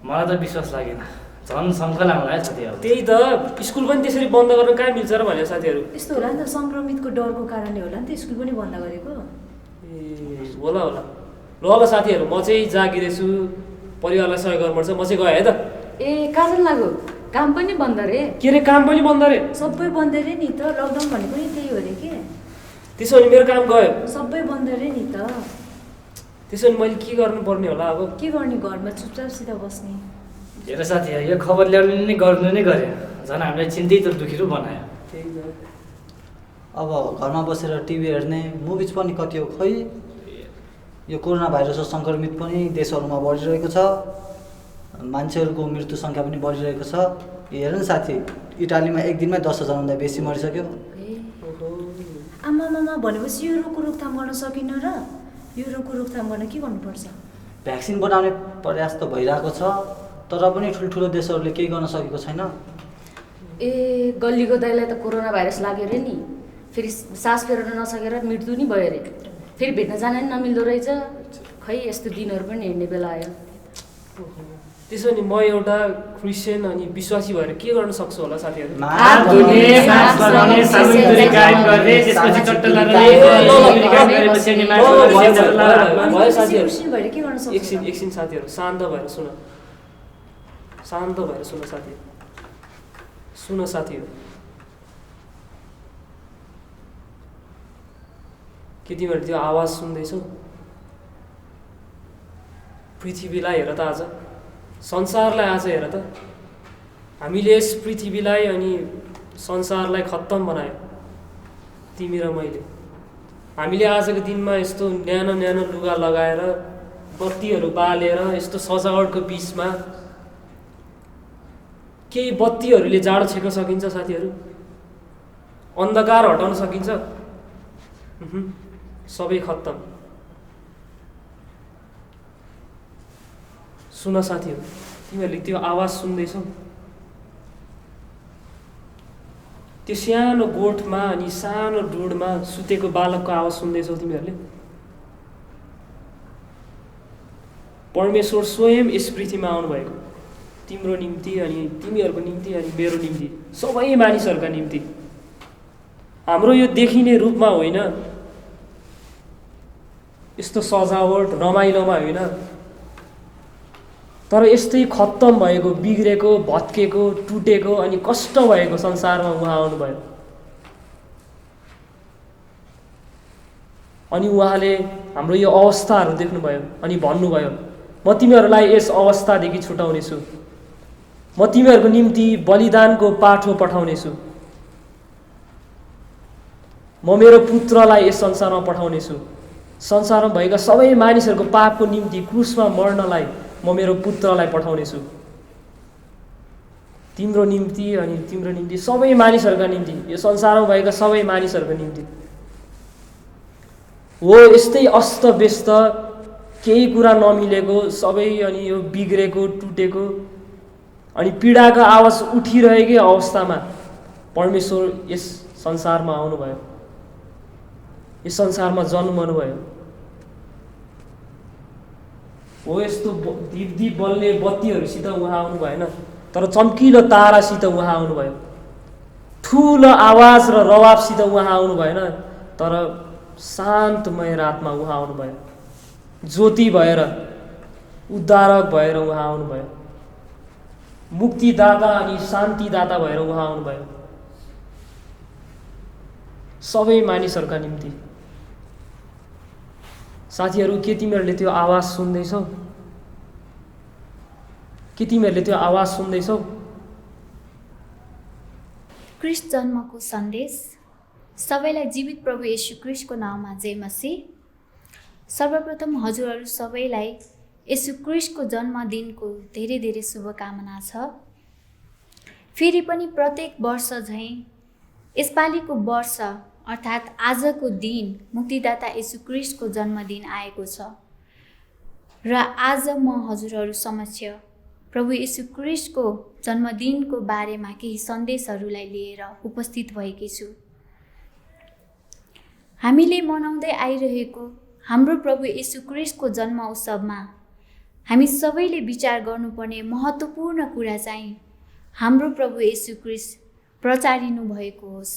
मलाई त विश्वास लागेन, झन् शङ्का लाग्ला है साथीहरू। त्यही त स्कुल पनि त्यसरी बन्द गर्न कहाँ मिल्छ र भने साथीहरू? यस्तो होला नि त, सङ्क्रमितको डरको कारणले होला नि त स्कुल पनि बन्द गरेको। ए होला ल साथीहरू म चाहिँ जागिरहेछु, परिवारलाई सहयोग गर्नुपर्छ, म चाहिँ गएँ है त। ए काजल लाग्यो, काम पनि बन्द रे? के रे काम पनि बन्द रे? सबै बन्द रे नि त, लकडाउन भनेको नि त्यही हो रे के। त्यसो भने मेरो काम गयो? सबै बन्द रे नि त। त्यसो भने मैले के गर्नुपर्ने होला अब? के गर्ने, घरमा चुपचापसित बस्ने। हेर साथीहरू, यो खबर ल्याउनु नै गर्नु नै गरे, झन् हामीलाई चिन्तित र दुखी बनायो। त्यही त। अब घरमा बसेर टिभी हेर्ने, मुभिज पनि कति हो खोइ। यो कोरोना भाइरसको सङ्क्रमित पनि देशहरूमा बढिरहेको छ, मान्छेहरूको मृत्यु सङ्ख्या पनि बढिरहेको छ। हेर न साथी, इटालीमा एक दिनमै 10,000 भन्दा बेसी मरिसक्यो। आमामामा भनेपछि यो रोगको रोकथाम गर्न सकिन्न र? यो रोगको रोकथाम गर्न के गर्नुपर्छ? भ्याक्सिन बनाउने प्रयास त भइरहेको छ, तर पनि ठुल्ठुलो देशहरूले केही गर्न सकेको छैन। ए गल्लीको दाइलाई त कोरोना भाइरस लाग्यो रे नि, फेरि सास फेर्न नसकेर मृत्यु नि भयो रे। फेरि भेट्न जान नि नमिल्दो रहेछ। खै यस्तो दिनहरू पनि हेर्ने बेला आयो। त्यसो भने म एउटा क्रिस्चियन अनि विश्वासी भएर के गर्न सक्छु होला साथीहरू? हात धुने, मास्क लगाउने, सामाजिक दूरी कायम गर्ने, त्यसपछि चट्टा भयो साथीहरू। के गर्न सक्छ? एकछिन साथीहरू शान्त भएर सुन साथीहरू। सुन साथीहरू, के तिमीहरू त्यो आवाज सुन्दैछौ? पृथ्वीलाई हेर त, आज संसारलाई आज हेर त। हामीले यस पृथ्वीलाई अनि संसारलाई खत्तम बनायो तिमी र मैले। हामीले आजको दिनमा यस्तो न्यानो लुगा लगाएर, बत्तीहरू बालेर, यस्तो सजावटको बिचमा केही बत्तीहरूले जाडो छेक्न सकिन्छ साथीहरू? अन्धकार हटाउन सकिन्छ? सबै खत्तम। सुन साथीहरू, तिमीहरूले त्यो आवाज सुन्दैछौ? त्यो सानो गोठमा अनि सानो डुडमा सुतेको बालकको आवाज सुन्दैछौ तिमीहरूले? परमेश्वर स्वयं यस पृथ्वीमा आउनुभएको, तिम्रो निम्ति अनि तिमीहरूको निम्ति अनि मेरो निम्ति, सबै मानिसहरूका निम्ति। हाम्रो यो देखिने रूपमा होइन, यस्तो सजावट रमाइलोमा होइन, तर यस्तै खत्तम भएको, बिग्रेको, भत्केको, टुटेको अनि कष्ट भएको संसारमा उहाँ आउनुभयो। अनि उहाँले हाम्रो यो अवस्थाहरू देख्नुभयो अनि भन्नुभयो, म तिमीहरूलाई यस अवस्थादेखि छुटाउनेछु, म तिमीहरूको निम्ति बलिदानको पाठो पठाउनेछु, म मेरो पुत्रलाई यस संसारमा पठाउनेछु, संसारमा भएका सबै मानिसहरूको पापको निम्ति क्रुसमा मर्नलाई म मेरो पुत्रलाई पठाउनेछु, तिम्रो निम्ति अनि तिम्रो निम्ति, सबै मानिसहरूका निम्ति, यो संसारमा भएका सबै मानिसहरूका निम्ति। हो यस्तै अस्तव्यस्त, केही कुरा नमिलेको, सबै अनि यो बिग्रेको, टुटेको अनि पीडाको आवाज उठिरहेकै अवस्थामा परमेश्वर यस संसारमा आउनुभयो, यस संसारमा जन्मनुभयो। हो यस्तो दिप बल्ने बत्तीहरूसित उहाँ आउनु भएन, तर चम्किलो तारासित उहाँ आउनुभयो। ठुलो आवाज र रवाबसित उहाँ आउनु भएन, तर शान्तमय रातमा उहाँ आउनुभयो। ज्योति भएर, उद्धारक भएर उहाँ आउनुभयो। मुक्तिदाता अनि शान्तिदाता भएर उहाँ आउनुभयो सबै मानिसहरूका निम्ति। साथीहरू, के तिमीहरूले त्यो आवाज सुन्दैछौ? के तिमीहरूले त्यो आवाज सुन्दैछौ? क्रिस्ट जन्मको सन्देश। सबैलाई जीवित प्रभु येशू क्रिस्टको नाममा जय मसीह। सर्वप्रथम हजुरहरू सबैलाई येशू क्रिस्टको जन्मदिनको धेरै धेरै शुभकामना छ। फेरि पनि प्रत्येक वर्ष झैँ यसपालिको वर्ष अर्थात् आजको दिन मुक्तिदाता येशू क्रिस्टको जन्मदिन आएको छ र आज म हजुरहरू समक्ष प्रभु येशू क्रिस्टको जन्मदिनको बारेमा केही सन्देशहरूलाई लिएर उपस्थित भएकी छु। हामीले मनाउँदै आइरहेको हाम्रो प्रभु येशू क्रिस्टको जन्म उत्सवमा हामी सबैले विचार गर्नुपर्ने महत्त्वपूर्ण कुरा चाहिँ हाम्रो प्रभु येशू क्रिस्ट प्रचारिनु भएको होस्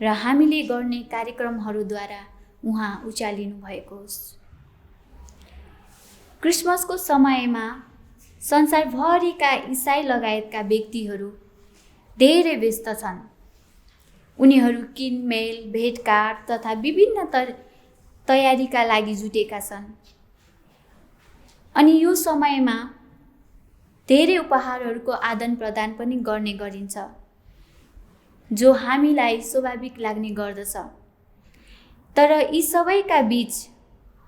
र हामीले गर्ने कार्यक्रमहरूद्वारा उहाँ उचालिनु भएको होस्। क्रिसमसको समयमा संसारभरिका इसाई लगायतका व्यक्तिहरू धेरै व्यस्त छन्। उनीहरू किनमेल, भेटघाट तथा विभिन्न तयारीका लागि जुटेका छन् अनि यो समयमा धेरै उपहारहरूको आदान प्रदान पनि गर्ने गरिन्छ जो हामीलाई स्वाभाविक लाग्ने गर्दछ। तर यी सबैका बीच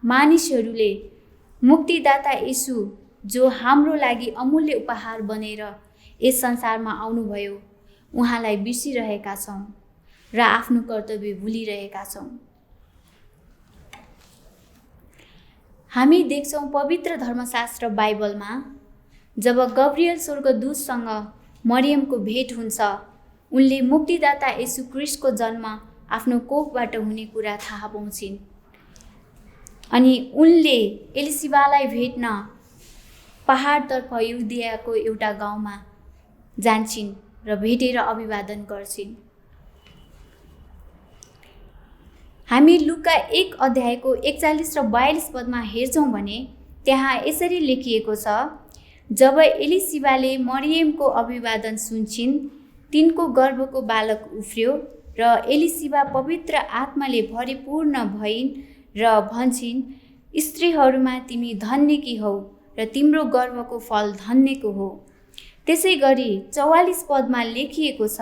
मानिसहरूले मुक्तिदाता येशू जो हाम्रो लागि अमूल्य उपहार बनेर यस संसारमा आउनुभयो उहाँलाई बिर्सिरहेका छौँ र आफ्नो कर्तव्य भुलिरहेका छौँ। हामी देख्छौँ पवित्र धर्मशास्त्र बाइबलमा जब गब्रिएल स्वर्गदूतसँग मरियमको भेट हुन्छ उनले मुक्तिदाता येशू क्रिस्टको जन्म आफ्नो कोखबाट हुने कुरा थाहा पाउँछिन् अनि उनले एलिसिबालाई भेट्न पहाडतर्फ युदियाको एउटा गाउँमा जान्छिन् र भेटेर अभिवादन गर्छिन्। हामी लुका 1 अध्यायको 41 र 42 पदमा हेर्छौँ भने त्यहाँ यसरी लेखिएको छ, जब एलिसिबाले मरियमको अभिवादन सुन्छिन् तिनको गर्भको बालक उफ्र्यो र एलिसिबा पवित्र आत्माले भरिपूर्ण भइन् र भन्छिन्, स्त्रीहरूमा तिमी धन्यकी हौ र तिम्रो गर्भको फल धन्यको हो। त्यसै गरी 44 पदमा लेखिएको छ,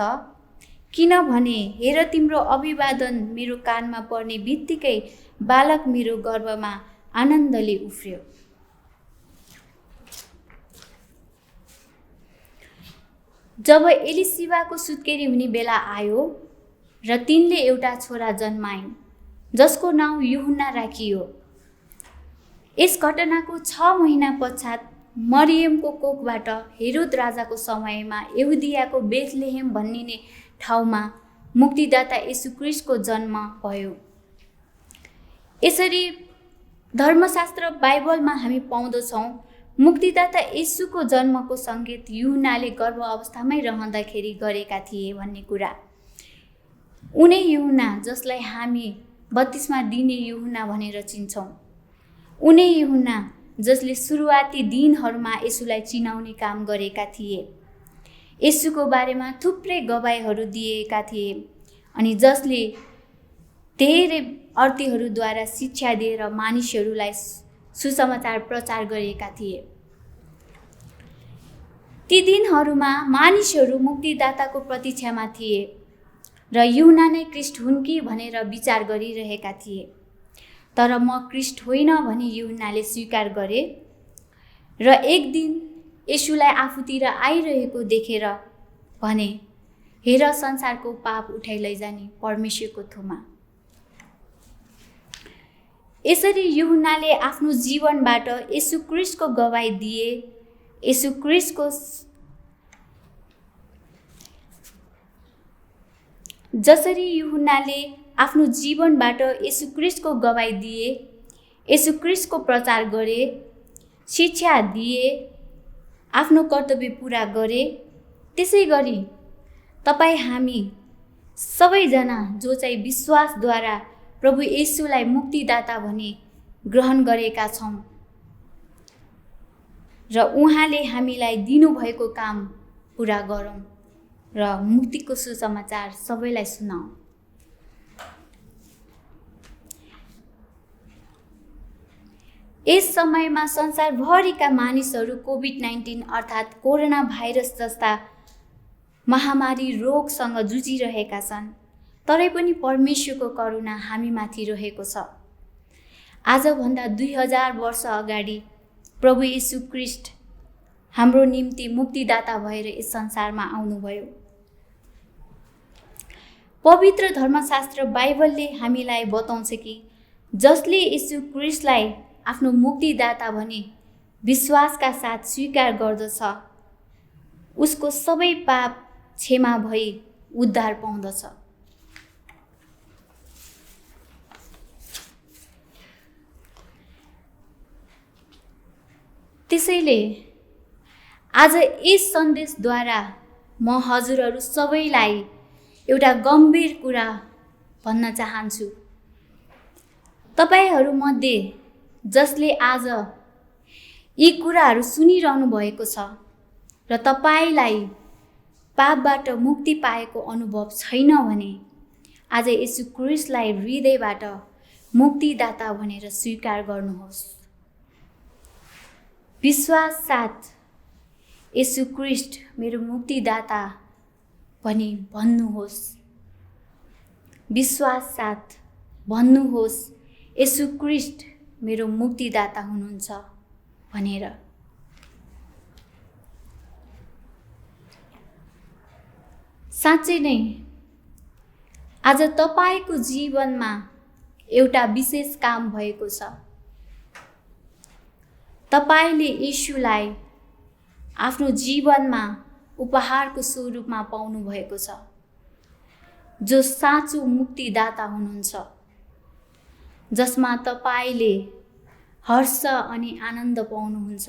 किनभने हेर तिम्रो अभिवादन मेरो कानमा पर्ने बित्तिकै बालक मेरो गर्भमा आनन्दले उफ्र्यो। जब एलिसिबाको सुत्केरी हुने बेला आयो र तिनले एउटा छोरा जन्माइन् जसको नाउँ यूहन्ना राखियो। यस घटनाको 6 महिना पश्चात मरियमको कोखबाट हेरोद राजाको समयमा यहुदियाको बेथलेहेम भनिने ठाउँमा मुक्तिदाता येशू क्रिस्टको जन्म भयो। यसरी धर्मशास्त्र बाइबलमा हामी पाउँदछौँ मुक्तिदाता येशूको जन्मको सङ्केत यूहन्नाले गर्भ अवस्थामै रहँदाखेरि गरेका थिए भन्ने कुरा। उनै यूहन्ना जसलाई हामी बत्तिसमा दिने यूहन्ना भनेर चिन्छौँ, उनै यूहन्ना जसले सुरुवाती दिनहरूमा येशूलाई चिनाउने काम गरेका थिए, येशूको बारेमा थुप्रै गवाईहरू दिएका थिए अनि जसले धेरै अर्थीहरूद्वारा शिक्षा दिएर मानिसहरूलाई सुसमाचार प्रचार गरेका थिए। ती दिनहरूमा मानिसहरू मुक्तिदाताको प्रतीक्षामा थिए र यूहन्ना नै क्रिस्ट हुन् कि भनेर विचार गरिरहेका थिए। तर म क्रिस्ट होइन भनी यूहन्नाले स्वीकार गरे र एक दिन येशूलाई आफूतिर आइरहेको देखेर भने, हेर संसारको पाप उठाइ लैजाने परमेश्वरको थोमा। यसरी यूहन्नाले आफ्नो जीवनबाट येशू क्रिस्टको गवाई दिए। येशू क्रिस्टको जसरी यूहन्नाले आफ्नो जीवनबाट येशू क्रिस्टको गवाई दिए, येशू क्रिस्टको प्रचार गरे, शिक्षा दिए, आफ्नो कर्तव्य पुरा गरे, त्यसै गरी तपाईँ हामी सबैजना जो चाहिँ विश्वासद्वारा प्रभु येशूलाई मुक्तिदाता भनी ग्रहण गरेका छौँ र उहाँले हामीलाई दिनुभएको काम पुरा गरौँ र मुक्तिको सुसमाचार सबैलाई सुनाऊ। यस समयमा संसारभरिका मानिसहरू कोभिड-19 अर्थात् कोरोना भाइरस जस्ता महामारी रोगसँग जुझिरहेका छन्। तरै पनि परमेश्वरको करुणा हामीमाथि रहेको छ। आजभन्दा 2000 वर्ष अगाडि प्रभु येशू ख्रीष्ट हाम्रो निम्ति मुक्तिदाता भएर यस संसारमा आउनुभयो। पवित्र धर्मशास्त्र बाइबलले हामीलाई बताउँछ कि जसले येशू ख्रीष्टलाई आफ्नो मुक्तिदाता भनी विश्वासका साथ स्वीकार गर्दछ उसको सबै पाप क्षमा भई उद्धार पाउँदछ। त्यसैले आज यस सन्देशद्वारा म हजुरहरू सबैलाई एउटा गम्भीर कुरा भन्न चाहन्छु। तपाईहरुमध्ये जसले आज यी कुराहरू सुनिरहनु भएको छ र तपाईलाई पापबाट मुक्ति पाएको अनुभव छैन भने आज येशू ख्रीष्टलाई हृदयबाट मुक्तिदाता भनेर स्वीकार गर्नुहोस्। विश्वास साथ येशू ख्रीष्ट मेरो मुक्तिदाता भनी भन्नुहोस्। विश्वास साथ भन्नुहोस् येशू ख्रीष्ट मेरो मुक्तिदाता हुनुहुन्छ भनेर। साँच्चै नै आज तपाईको जीवनमा एउटा विशेष काम भएको छ। तपाईले येशूलाई आफ्नो जीवनमा उपहारको स्वरूपमा पाउनु भएको छ, जो साँचो मुक्तिदाता हुनुहुन्छ, जसमा तपाईले हर्ष अनि आनन्द पाउनुहुन्छ,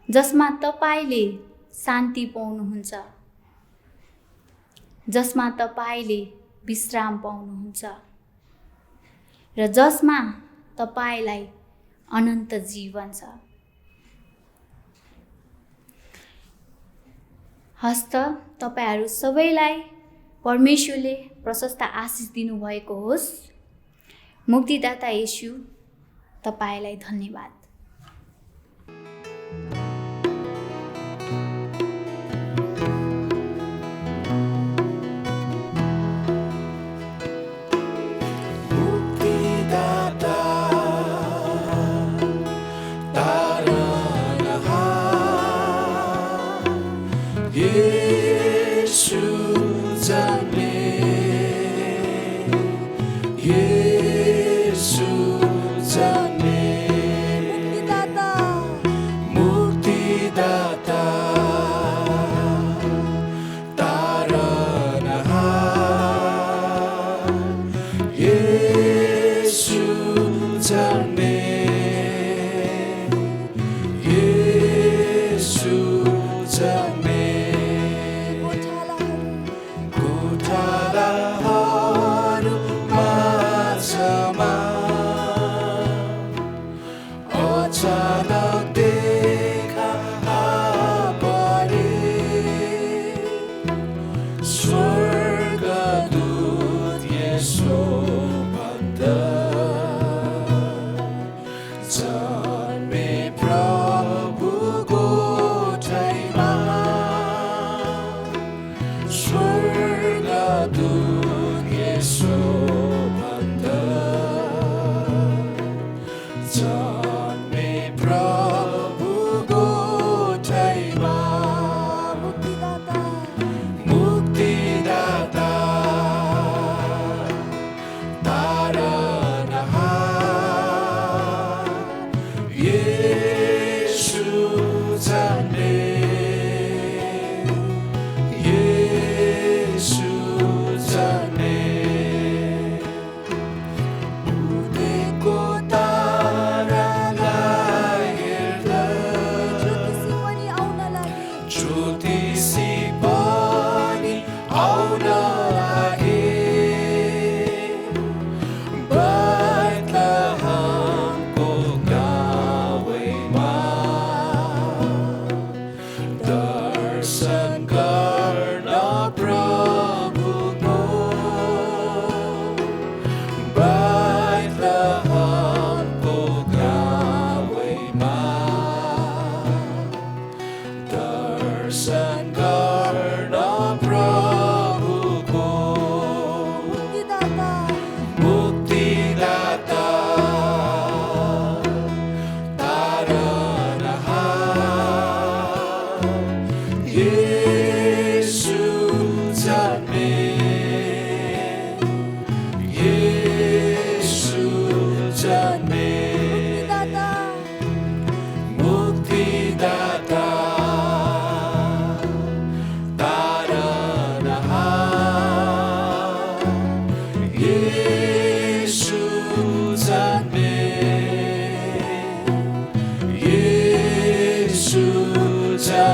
जसमा तपाईले शान्ति पाउनुहुन्छ, जसमा तपाईले विश्राम पाउनुहुन्छ र जसमा तपाईलाई अनन्त जीवन छ। हस्त तपाईहरु सबैलाई परमेश्वरले प्रशस्त आशिष दिनु भएको होस्। मुक्तिदाता येशू तपाईलाई धन्यवाद। तारा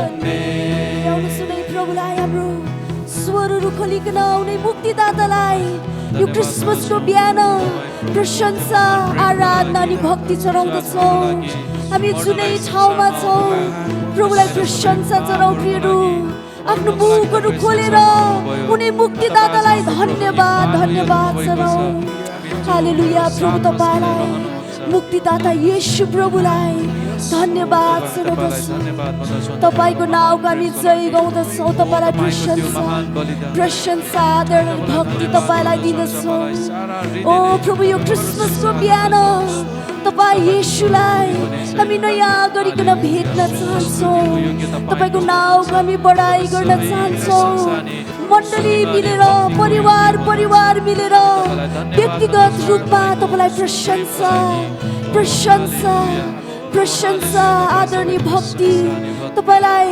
आउनु सुनै प्रभुलाई हाम्रो स्वरहरू खोलिकन आउने मुक्तिदातालाई यो क्रिसमसको बिहान प्रशंसा आराधना अनि भक्ति चढाउँदछौँ। हामी जुनै ठाउँमा छौँ प्रभुलाई प्रशंसा चढाउँ प्रियहरू। आफ्नो मुखहरू खोलेर उनी मुक्तिदातालाई धन्यवाद धन्यवाद चढाउँ। हालेलुया। प्रभु तपाईँलाई मुक्तिदाता येशू प्रभुलाई धन्यवाद चढाउँदछौँ। तपाईँको नाउँको हामी जय गाउँदछौँ। तपाईँलाई प्रशंसा आदर भक्ति तपाईँलाई दिँदछौँ। ओ प्रभु यो क्रिसमसको बिहान तपाईँ येशूलाई हामी नयाँ गरिकन भेट्न चाहन्छौँ। तपाईँको नाउँको हामी बढाइ गर्न चाहन्छौँ। मण्डली मिलेर परिवार मिलेर व्यक्तिगत रूपमा तपाईँलाई प्रशंसा प्रशंसा प्रशंसा आदरणीय भक्ति तपाईँलाई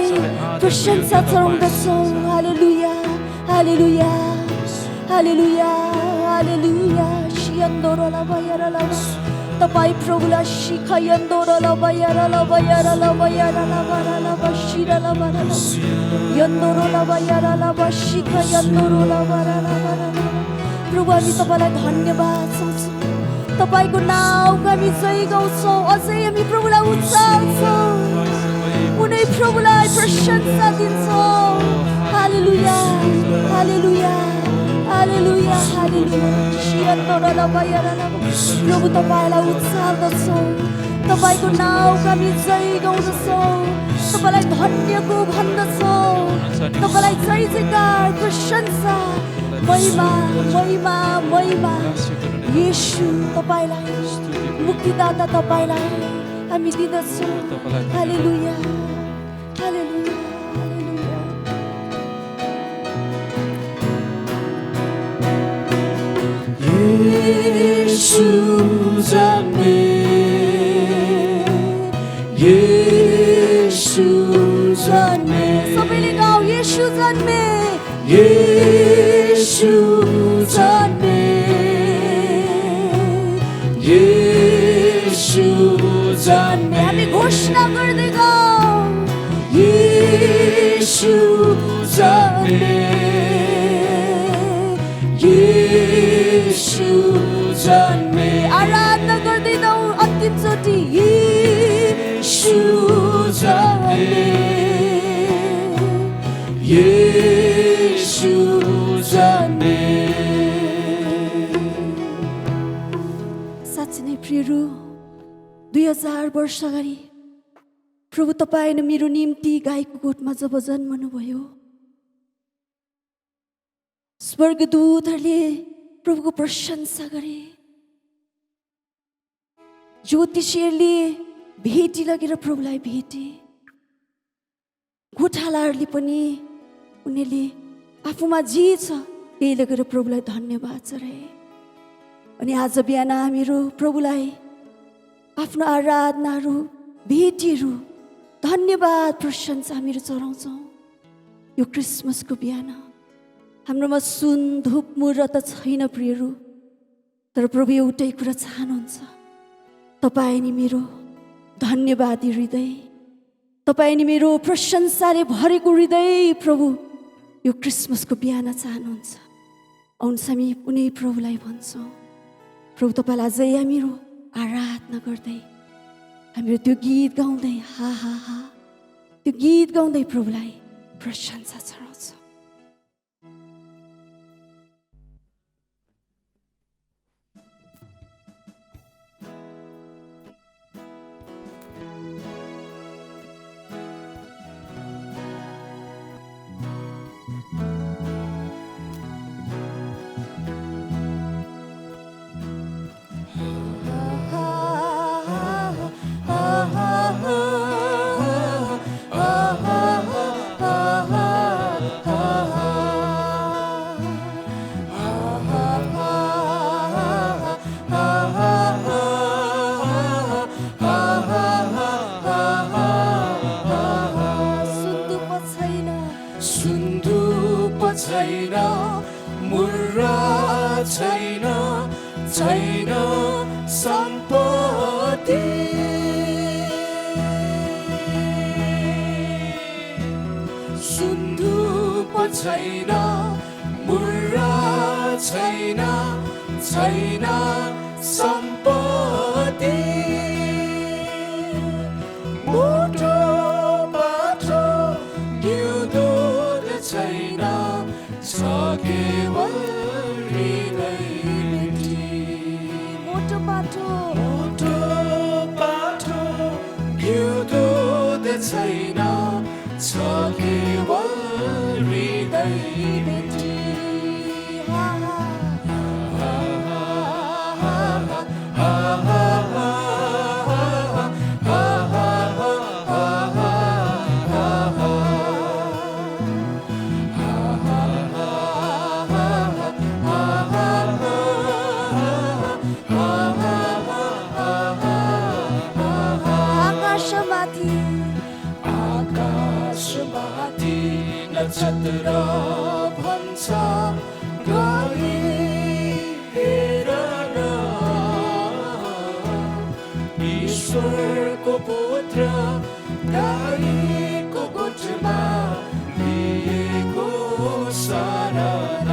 प्रशंसा चढाउँदछौँ। हालेलुया हालेलुया हालेलुया हालेलुया। शियन्दोरला भयरला तपाईँ प्रभुलाई शिखयन्दोरला भयरला भयरला भयरला भरला बशिरला भरला यन्दोरला भयरला बशिखयन्दोरला भरला भरला। प्रभु हामी तपाईँलाई धन्यवाद दिन्छौँ। तपाईको नाउँको हामी जय गाउँछौँ। अझै हामी प्रभुलाई उचाल्छौँ। उनी प्रभुलाई प्रशंसा दिन्छौँ। हालेलुया हालेलुया हालेलुया हालेलुया। प्रभु तपाईँलाई उचाल्दछौँ। तपाईँको नाउँको हामी जय गाउँदछौँ। तपाईँलाई धन्यको भन्दछौँ। तपाईँलाई जय जयकार प्रशंसा महिमा महिमा महिमा येशू तपाईलाई मुक्तिदाता तपाईलाई हामी दिँदछौँ। हालेलुया हालेलुया हालेलुया। येशू जन्मे येशू जन्मे सबैले गाउँ येशू जन्मे येशू जन्मे येशू जन्मे। हामी घोषणा गर्दै गाउँ येशू जन्मे येशू जन्मे। आराधना गर्दै जाउँ अन्तिमचोटि येशू जन्मे येशू जन्मे। साँच्चै नै प्रियहरू 2000 वर्ष अगाडि प्रभु तपाईँ मेरो निम्ति गाईको गोठमा जब जन्मनुभयो स्वर्गदूतहरूले प्रभुको प्रशंसा गरे। ज्योतिषीहरूले भेटी लगेर प्रभुलाई भेटे। गोठालाहरूले पनि उनीहरूले आफूमा जे छ त्यही लगेर प्रभुलाई धन्यवाद चढाए। अनि आज बिहान हामीहरू प्रभुलाई आफ्नो आराधनाहरू भेटीहरू धन्यवाद प्रशंसा हामीहरू चढाउँछौँ। यो क्रिसमसको बिहान हाम्रोमा सुन धूप मूर्त त छैन प्रियहरू, तर प्रभु एउटै कुरा चाहनुहुन्छ, तपाईँ नि मेरो धन्यवादी हृदय, तपाईँ नि मेरो प्रशंसाले भरेको हृदय प्रभु यो क्रिसमसको बिहान चाहनुहुन्छ। आउनुहोस् हामी उनी प्रभुलाई भन्छौँ, प्रभु तपाईँलाई अझै हामीहरू आराधना गर्दै हामीहरू त्यो गीत गाउँदै हा हा हा त्यो गीत गाउँदै प्रभुलाई प्रशंसा चढाउँछौँ। छैन सम्पत्ति छैन मुर्रा छैन छैन सम्पत्ति मोटो बाटो घिउ दुध छैन छ केवल हृदय बेटी मोटो बाटो घिउ दुध छैन छ केवल हृदय बेटी आकाशमाथि नक्षत्र भन्छ गरी हेर न ईश्वरको पुत्र गाईको गोठमा दिएको शरण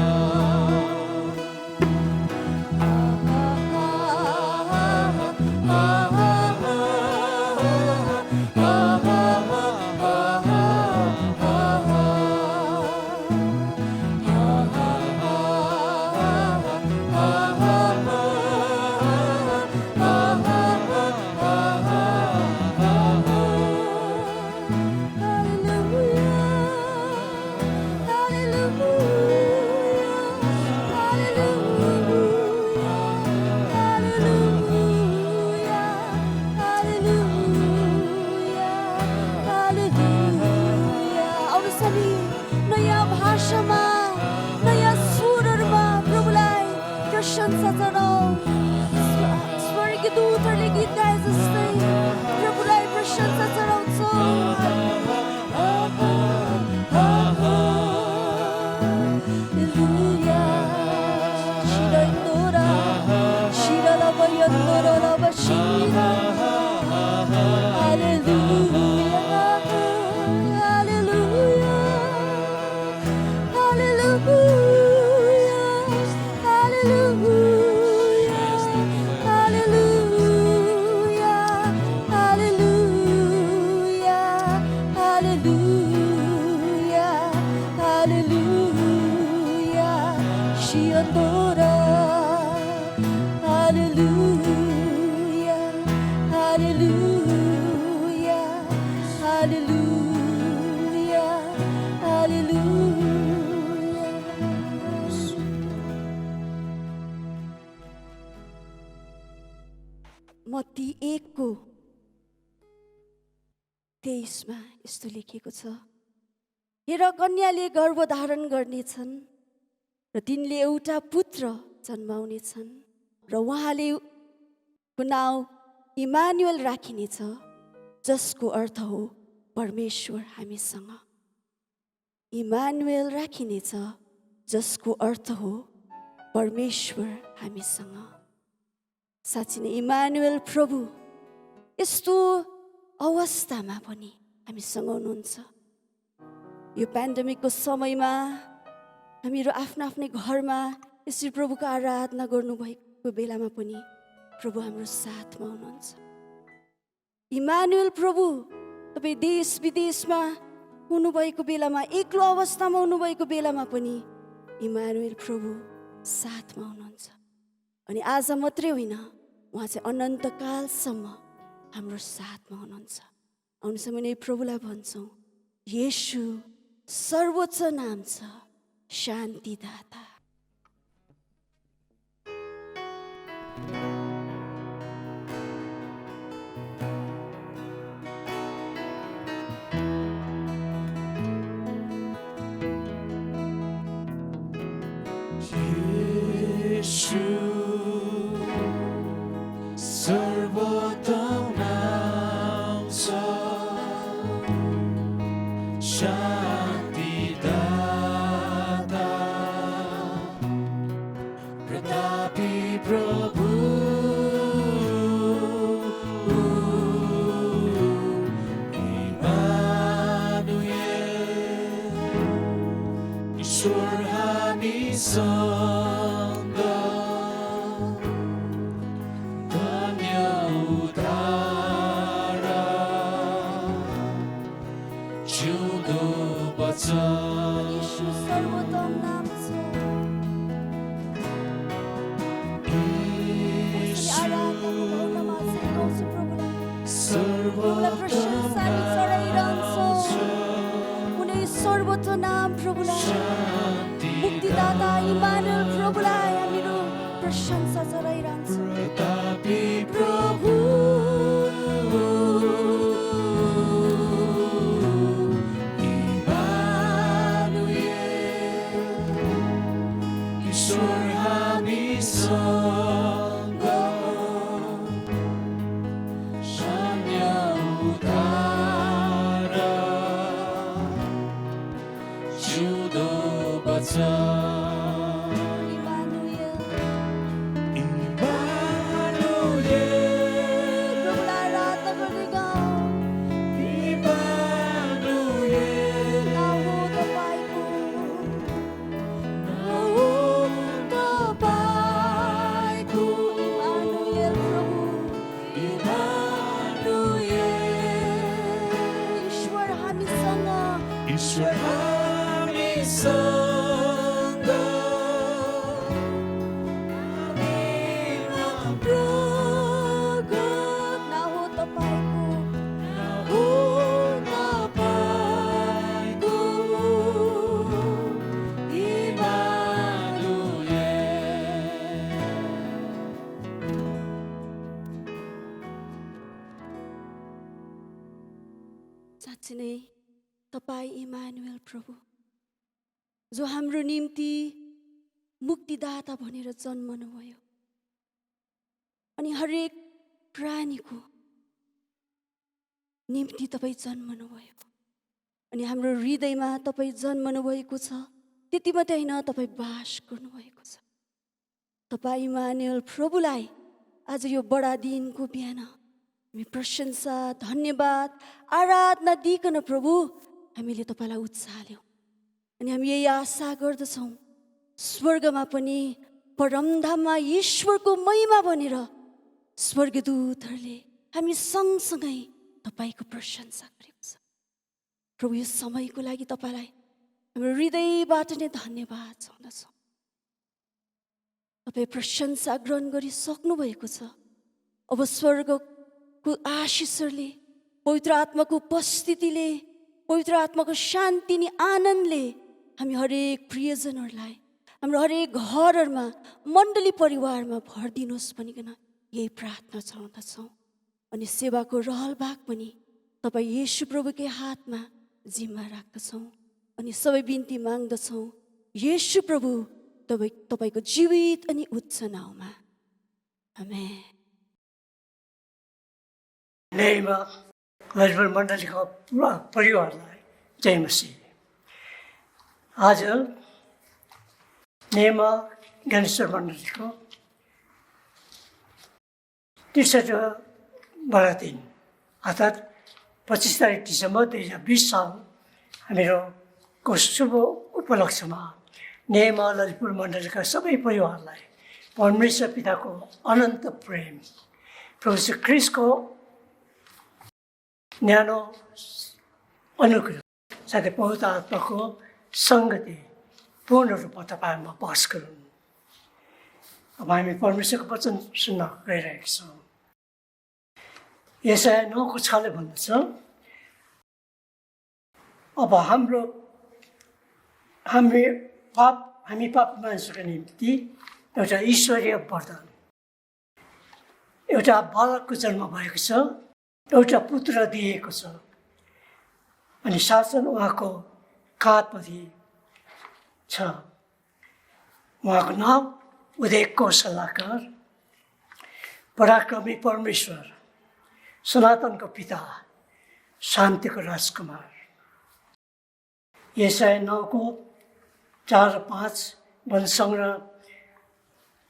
मत्ती 1:23 यस्तो लेखिएको छ, हेर कन्याले गर्भ धारण गर्नेछन् र तिनले एउटा पुत्र जन्माउनेछन् र उहाँले नाउँ इमानुएल राखिनेछ, जसको अर्थ हो परमेश्वर हामीसँग। इमानुएल राखिनेछ, जसको अर्थ हो परमेश्वर हामीसँग। साँच्चै नै इमानुएल प्रभु यस्तो अवस्थामा पनि हामीसँग हुनुहुन्छ। यो पेन्डेमिकको समयमा हामीहरू आफ्नो आफ्नै घरमा यसरी प्रभुको आराधना गर्नुभएको बेलामा पनि प्रभु हाम्रो साथमा हुनुहुन्छ। इमानुएल प्रभु तपाईँ देश विदेशमा हुनुभएको बेलामा, एक्लो अवस्थामा हुनुभएको बेलामा पनि इमानुएल प्रभु साथमा हुनुहुन्छ। अनि आज मात्रै होइन, उहाँ चाहिँ अनन्तकालसम्म हाम्रो साथमा हुनुहुन्छ। आउनुहोस् हामी प्रभुलाई भन्छौँ, येशू सर्वोच्च नाम छ, शान्तिदाता। सर्वोत्तम नाम छ, शान्तिदाता, प्रतापी प्रभु प्रभुलाई प्रशंसा हामी चढाइरहन्छौँ। कुनै सर्वोच्च नाम प्रभुलाई, मुक्तिदाता इमानुएल प्रभुलाई हामीहरू प्रशंसा चढाइरहन्छौँ। प्रभु साँच्चै नै तपाईँ इमानुएल प्रभु जो हाम्रो निम्ति मुक्तिदाता भनेर जन्मनुभयो अनि हरेक प्राणीको निम्ति तपाईँ जन्मनुभयो अनि हाम्रो हृदयमा तपाईँ जन्मनुभएको छ। त्यति मात्रै होइन, तपाईँ बास गर्नुभएको छ। तपाईँ इमानुएल प्रभुलाई आज यो बडा दिनको बिहान हामी प्रशंसा, धन्यवाद, आराधना दिइकन प्रभु हामीले तपाईँलाई उचाल्यौँ अनि हामी यही आशा गर्दछौँ स्वर्गमा पनि परमधाममा ईश्वरको महिमा भनेर स्वर्गदूतहरूले हामी सँगसँगै तपाईँको प्रशंसा गरेको छ। प्रभु यो समयको लागि तपाईँलाई हाम्रो हृदयबाट नै धन्यवाद चाहन्छौँ। तपाईँ प्रशंसा ग्रहण गरिसक्नु भएको छ। अब स्वर्गको आशिषहरूले, पवित्र आत्माको उपस्थितिले, पवित्र आत्माको शान्ति नि आनन्दले हामी हरेक प्रियजनहरूलाई हाम्रो हरेक घरहरूमा, मण्डली परिवारमा भरिदिनुहोस् भनिकन यही प्रार्थना चढाउँदछौँ अनि सेवाको रहलभाग पनि तपाईँ येशू प्रभुकै हातमा जिम्मा राख्दछौँ अनि सबै बिन्ती माग्दछौँ येशू प्रभु तपाईँको जीवित अनि उच्च नाउँमा, आमेन। नेमा ललितपुर मण्डलीको पुरा परिवारलाई जय मसीह। आज नेमा ज्ञानेश्वर मण्डलीको 63 बडा दिन अर्थात् 25 तारिक डिसेम्बर 2020 साल हामीहरूको शुभ उपलक्ष्यमा नेमा ललितपुर मण्डलीका सबै परिवारलाई परमेश्वर पिताको अनन्त प्रेम, प्रभु श्री ख्रीष्टको न्यानो अनुग्रह साथै पवित्र आत्माको सङ्गति पूर्ण रूपमा तपाईँमा बास गरून्। अब हामी परमेश्वरको वचन सुन्न गइरहेका छौँ। यसाया 9:6 भन्दछ, अब हामी पाप मानिसको निम्ति एउटा ईश्वरीय वरदान, एउटा बालकको जन्म भएको छ, एउटा पुत्र दिएको छ अनि शासन उहाँको काँधमाथि छ। उहाँको नाम उदेकको सल्लाहकार, पराक्रमी परमेश्वर, सनातनको पिता, शान्तिको राजकुमार। यसाया 9:4 र 5 वन सङ्ग्रह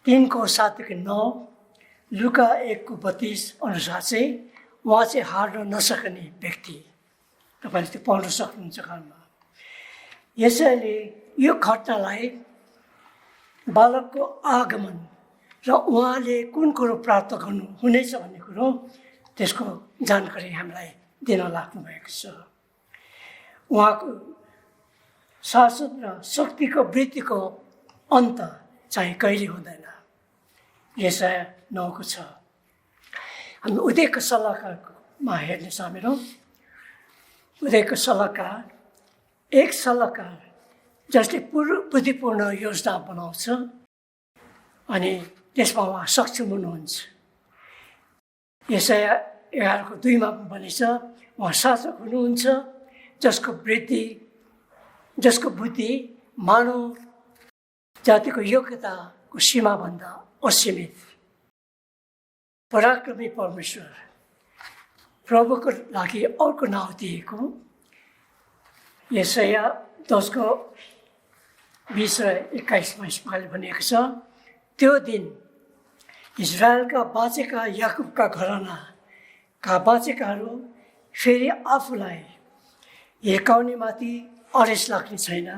3:7-9, लुका 1:32 अनुसार चाहिँ उहाँ चाहिँ हार्न नसक्ने व्यक्ति। तपाईँले त्यो पढ्न सक्नुहुन्छ घरमा। यसैले यो घटनालाई बालकको आगमन र उहाँले कुन कुरो प्राप्त गर्नु हुनेछ भन्ने कुरो त्यसको जानकारी हामीलाई दिन लाग्नु भएको छ। उहाँको शासन र शक्तिको वृद्धिको अन्त चाहिँ कहिले हुँदैन। यसाया 9:6 हामी उदेकको सल्लाहकारको सलक्कारमा हेर्नेछ हामीहरू। उदयको सलक्कार एक सलक्कार जसले बुद्धिपूर्ण योजना बनाउँछ अनि त्यसमा उहाँ सक्षम हुनुहुन्छ। यसै 11:2 भनिन्छ, उहाँ शासक हुनुहुन्छ जसको बुद्धि मानव जातिको योग्यताको सीमाभन्दा असीमित। पराक्रमी परमेश्वर प्रभुको लागि अर्को नाउँ दिएको। यसै 10:20-21 भनिएको छ, त्यो दिन इजरायलका बाँचेका याकुबका घरानाका बाँचेकाहरू फेरि आफूलाई हिर्काउनेमाथि अरेस लाग्ने छैन।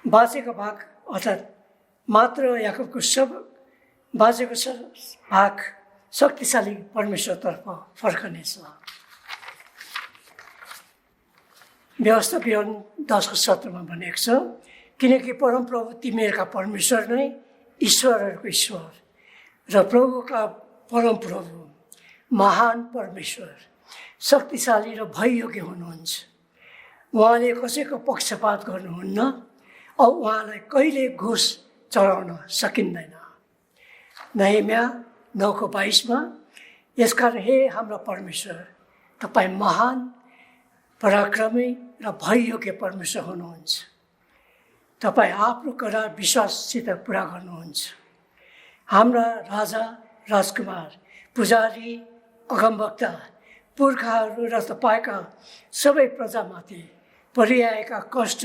बाँचेको भाग अर्थात् मात्र याकुबको सब बाँचेको भाग शक्तिशाली परमेश्वरतर्फ फर्कनेछ। व्यवस्था विवरण 10:17 भनेको छ, किनकि परमप्रभु तिमीहरूका परमेश्वर नै ईश्वरहरूको ईश्वर र प्रभुका परमप्रभु महान परमेश्वर शक्तिशाली र भययोग्य हुनुहुन्छ। उहाँले कसैको पक्षपात गर्नुहुन्न औ उहाँलाई कहिले घुस चढाउन सकिँदैन। नहेमिया 9:22 यसकारण हे हाम्रो परमेश्वर, तपाईँ महान पराक्रमी र भययोग्य परमेश्वर हुनुहुन्छ। तपाईँ आफ्नो करार विश्वाससित पुरा गर्नुहुन्छ। हाम्रा राजा राजकुमार पुजारी अगमवक्ता पुर्खाहरू र तपाईँका सबै प्रजामाथि परिआएका कष्ट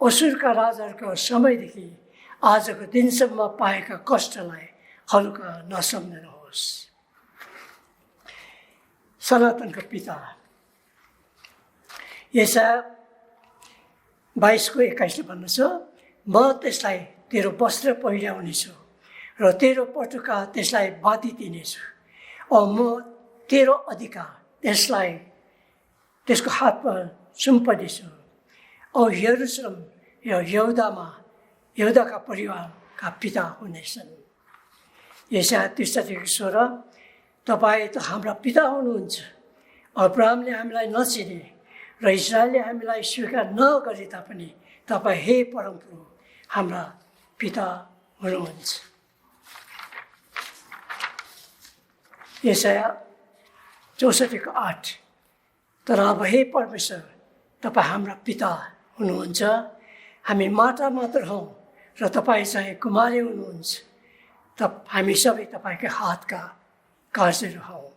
असुरका राजाहरूको समयदेखि आजको दिनसम्म पाएका कष्टलाई हल्का नसम्झनुहोस्। सनातनको पिता यशाया 22:21 भन्दछ, म त्यसलाई तेरो वस्त्र पहिर्याउनेछु र तेरो पटुका त्यसलाई बाँधिदिनेछु औ म तेरो अधिकार त्यसलाई त्यसको हातमा सुम्पनेछु औ यरुशलेम र यहुदाका परिवारका पिता हुनेछन्। यशाया 63:16 तपाईँ त हाम्रा पिता हुनुहुन्छ। अब्राहमले हामीलाई नचिने र इस्राएलले हामीलाई स्वीकार नगरे तापनि तपाईँ हे परमप्रभु हाम्रा पिता हुनुहुन्छ। यशाया 64:8 तर अब हे परमेश्वर तपाईँ हाम्रा पिता हुनुहुन्छ। हामी माता मात्र हौँ र तपाईँ चाहिँ कुमारी हुनुहुन्छ। हामी सबै तपाईँकै हातका कार्यहरू हौँ।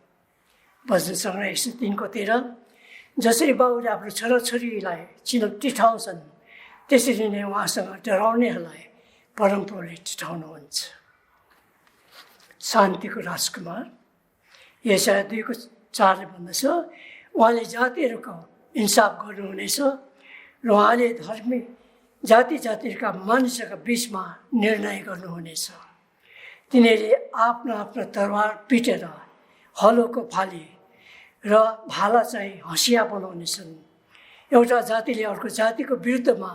वचन सङ्ग्रह 103:13 जसरी बाबुले आफ्नो छोराछोरीलाई टिठाउँछन् त्यसरी नै उहाँसँग डराउनेहरूलाई परमप्रभुले टिठाउनुहुन्छ। शान्तिको राजकुमार यशाया 2:4 भन्दछ, उहाँले जातिहरूको इन्साफ गर्नुहुनेछ र उहाँले धर्मी जातिका मानिसहरूका बिचमा निर्णय गर्नुहुनेछ। तिनीहरूले आफ्नो आफ्नो तरवार पिटेर हलोको फाली र भाला चाहिँ हँसिया बनाउनेछन्। एउटा जातिले अर्को जातिको विरुद्धमा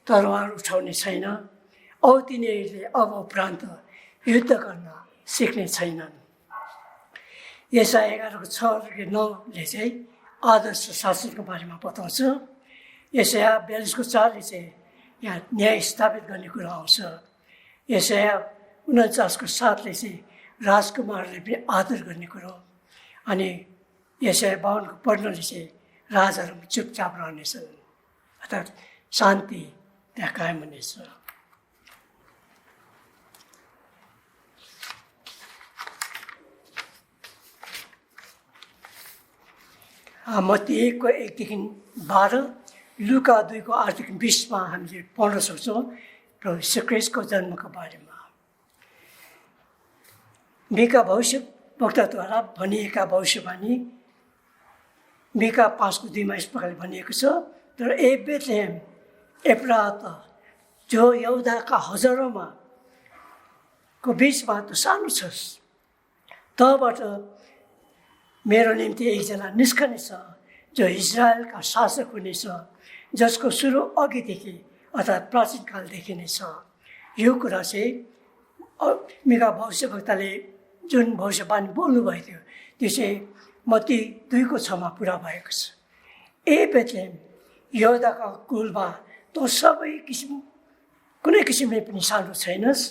तरवार उठाउने छैन औ तिनीहरूले अब उपरान्त युद्ध गर्न सिक्ने छैनन्। यशाया 11:6-9ले चाहिँ आदर्श शासनको बारेमा बताउँछ। यशाया 42:4ले चाहिँ यहाँ न्याय स्थापित गर्ने कुरा आउँछ। यशाया 49:7ले चाहिँ राजकुमारले पनि आदर गर्ने कुरो, अनि यशाया 52:15ले चाहिँ राजाहरू चुपचाप रहनेछन्, अर्थात् शान्ति त्यहाँ कायम हुनेछ। मत्ती 1:1-12, लुका 2:8-20 हामीले पढ्न सक्छौँ प्रभु यीशु ख्रीष्टको जन्मको बारेमा। मिका भविष्यवक्ताद्वारा भनिएका भविष्यवाणी मिका 5:2 यस प्रकारले भनिएको छ, तर ए बेथलेहेम एफ्राता जो यहुदाका हजारौँमा को बिचमा त सानो छस्, तबाट मेरो निम्ति एकजना निस्कनेछ जो इजरायलका शासक हुनेछ, जसको सुरु अघिदेखि अर्थात् प्राचीन कालदेखि नै छ। यो कुरा चाहिँ मिका भविष्यवक्ताले जुन भविष्यवाणी बोल्नुभएको थियो त्यो चाहिँ मत्ती 2:6 पुरा भएको छ। ए बेथलेम, यहुदाका कुलमा त सबै किसिम कुनै किसिमले पनि सानो छैनस्,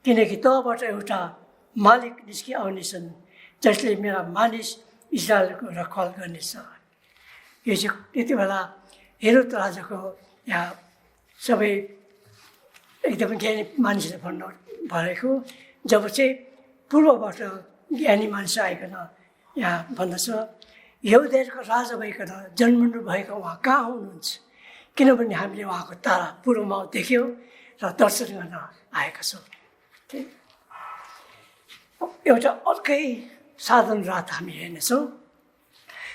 किनकि तँबाट एउटा मालिक निस्किआउनेछन् जसले मेरा मानिस इजरायलको रखवाल गर्नेछ। यो चाहिँ त्यति बेला हेरोद राजाको यहाँ सबै एकदमै ज्ञानी मानिसले भन्नु भएको, जब चाहिँ पूर्वबाट ज्ञानी मानिस आइकन यहाँ भन्दछ यहुदाहरूको राजा भइकन जन्मनु भएको उहाँ कहाँ हुनुहुन्छ, किनभने हामीले उहाँको तारा पूर्वमा देख्यौँ र दर्शन गर्न आएका छौँ। एउटा अर्कै साधन रात हामी हेर्नेछौँ।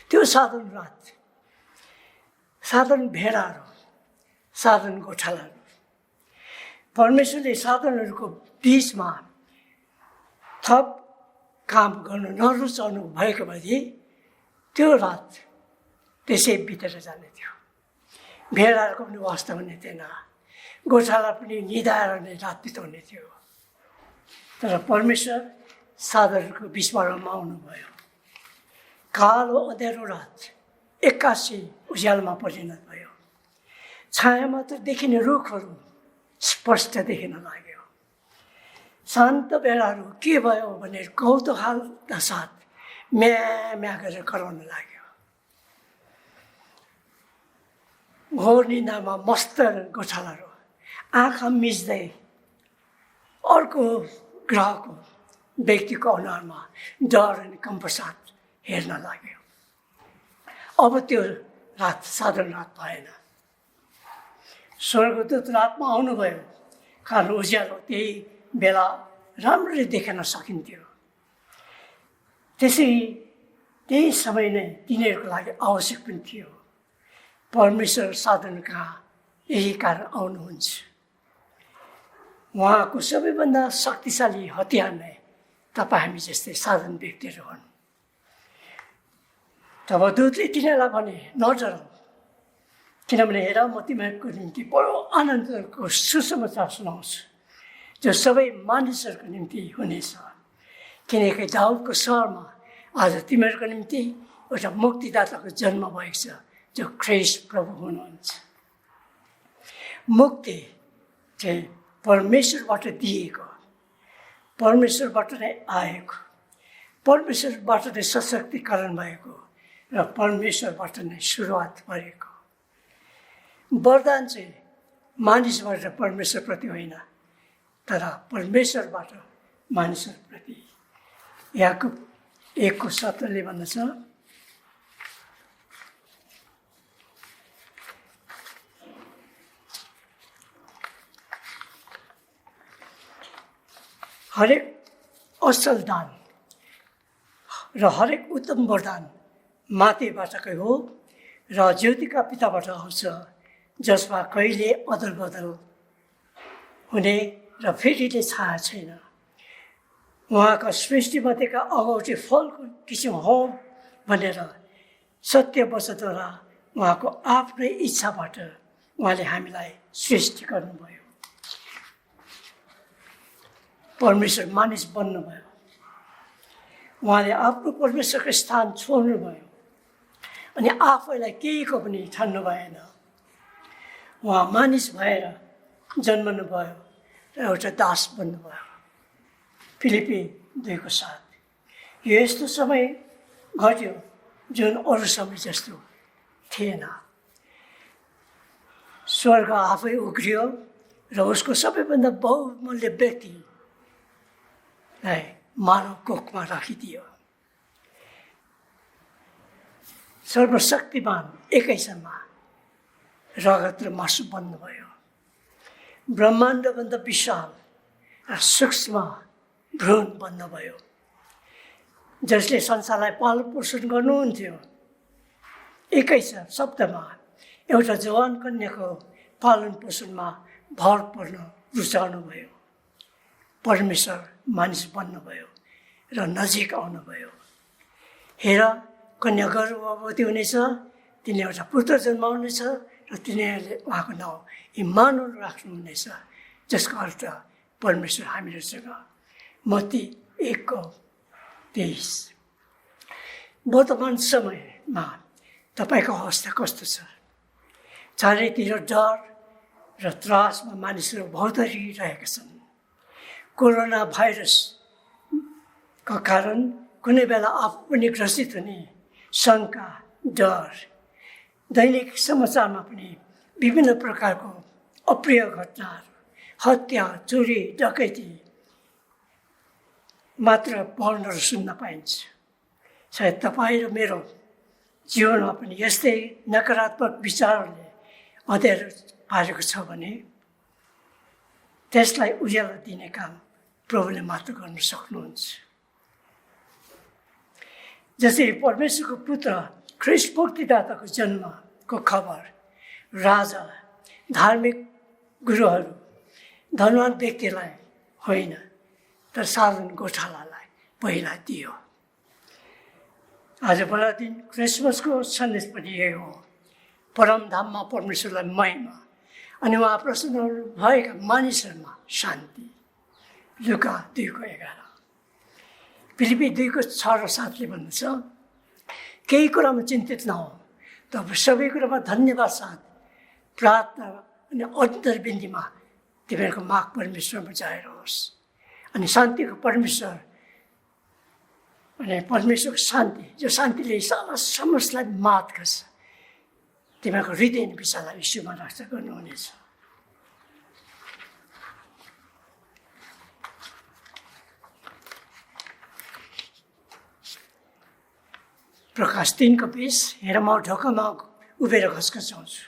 त्यो साधन रात साधन भेडाहरू, साधन गोठालाहरू, परमेश्वरले साधनहरूको बिचमा थप काम गर्नु नरुचाउनु भएको भए त्यो रात त्यसै बितेर जाने थियो। भेडाहरूको पनि वास्ता हुने थिएन, गोठाला पनि निधाएर नै रात बिताउने थियो। तर परमेश्वर साधनहरूको बिचमा रमाउनु भयो। कालो अँध्यारो रात एक्कासी उज्यालोमा परिणत भयो। छाया मात्र देखिने रुखहरू स्पष्ट देखिन लाग्यो। शान्त भेडाहरू के भयो भनेर कौतूहलका साथ म्या म्या गरेर कराउन लाग्यो। घोर निन्दामा मस्त गोठालाहरू आँखा मिच्दै अर्को ग्रहको व्यक्तिको अनुहारमा डर अनि कम्पसाथ हेर्न लाग्यो। अब त्यो रात साधारण रात भएन। स्वर्गदूत रातमा आउनुभयो, कारण उज्यालो त्यही बेला राम्ररी देख्न सकिन्थ्यो। त्यसै त्यही समय नै तिनीहरूको लागि आवश्यक पनि थियो। परमेश्वर साधन कहाँ यही कारण आउनुहुन्छ। उहाँको सबैभन्दा शक्तिशाली हतियार नै तपाईँ हामी जस्तै साधन व्यक्तिहरू हुन्। तब दूतले तिनीहरूलाई भने नडराऊ, किनभने हेर म तिमीहरूको निम्ति बडो आनन्दको सुसमाचार सुनाउँछु जो सबै मानिसहरूको निम्ति हुनेछ। किनकि दाउदको सहरमा आज तिमीहरूको निम्ति एउटा मुक्तिदाताको जन्म भएको छ जो ख्रीष्ट प्रभु हुनुहुन्छ। मुक्ति चाहिँ परमेश्वरबाट दिएको, परमेश्वरबाट नै आएको, परमेश्वरबाट नै सशक्तिकरण भएको र परमेश्वरबाट नै सुरुवात गरेको। वरदान चाहिँ मानिसबाट परमेश्वरप्रति होइन, तर परमेश्वरबाट मानिसहरूप्रति। याकुब 1:17 भन्दछ, हरेक असल दान र हरेक उत्तम वरदान माथिबाटकै हो र ज्योतिका पिताबाट आउँछ, जसमा कहिले अदल बदल हुने र फेरिले छाया छैन। उहाँका सृष्टिमध्येका अगौटे फलको किसिम हो भनेर सत्य वचनद्वारा उहाँको आफ्नै इच्छाबाट उहाँले हामीलाई सृष्टि गर्नुभयो। परमेश्वर मानिस बन्नुभयो। उहाँले आफ्नो परमेश्वरको स्थान छोड्नुभयो अनि आफैलाई केहीको पनि ठान्नु भएन। उहाँ मानिस भएर जन्मनु भयो र एउटा दास बन्नुभयो। फिलिपी 2:7। यो यस्तो समय घट्यो जुन अरू समय जस्तो थिएन। स्वर्ग आफै उग्रियो र उसको सबैभन्दा बहुमूल्य व्यक्तिलाई मानव कोखमा राखिदियो। सर्वशक्तिमान एकैछिनमा रगत र मासु बन्नुभयो। ब्रह्माण्डभन्दा विशाल र सूक्ष्म भ्रूण बन्नुभयो, जसले संसारलाई पालन पोषण गर्नुहुन्थ्यो। एकै शब्दमा एउटा जवान कन्याको पालन पोषणमा भर पर्न रुचाउनुभयो। परमेश्वर मानिस बन्नुभयो र नजिक आउनुभयो। हेर, कन्या गर्भवती हुनेछ, तिनी एउटा पुत्र जन्माउनेछ र तिनीहरूले उहाँको नाउँ इम्मानुएल राख्नुहुनेछ, जसको अर्थ परमेश्वर हामीहरूसँग। मत्ती 1:23। वर्तमान समयमा तपाईँको अवस्था कस्तो छ? चारैतिर डर र त्रासमा मानिसहरू भौतारिरहेका छन्। कोरोना भाइरसका कारण कुनै बेला आफू पनि ग्रसित हुने शङ्का, डर, दैनिक समाचारमा पनि विभिन्न प्रकारको अप्रिय घटनाहरू, हत्या, चोरी, डकैती मात्र पढ्न र सुन्न पाइन्छ। सायद तपाईँ र मेरो जीवनमा पनि यस्तै नकारात्मक विचारहरूले अँध्यारो पारेको छ भने त्यसलाई उज्यालो दिने काम प्रभुले मात्र गर्न सक्नुहुन्छ। जसरी परमेश्वरको पुत्र ख्रिस्ट मुक्तिदाताको जन्मको खबर राजा, धार्मिक गुरुहरू, धनवान व्यक्तिलाई होइन तर साधारण गोठालालाई पहिला दियो। आज बडा दिन क्रिसमसको सन्देश पनि यही हो, परमधाममा परमेश्वरलाई महिमा अनि उहाँ प्रसन्न भएका मानिसहरूमा शान्ति। लुका 2:11, फिलिपी 2:6-7ले भन्दछ, केही कुरामा चिन्तित नहो, तर सबै कुरामा धन्यवाद साथ प्रार्थना अनि अन्तर्बिन्दीमा तिमीहरूको माग परमेश्वरमा जाहेर होस्। अनि शान्तिको परमेश्वर अनि परमेश्वरको शान्ति, जो शान्तिले सारा समस्यालाई मात गर्छ, तिमीहरूको हृदय विचारलाई यीशुमा रक्षा गर्नुहुनेछ। प्रकाश 3:20, हेर म ढोकामा उभिएर घसघसाउँछु,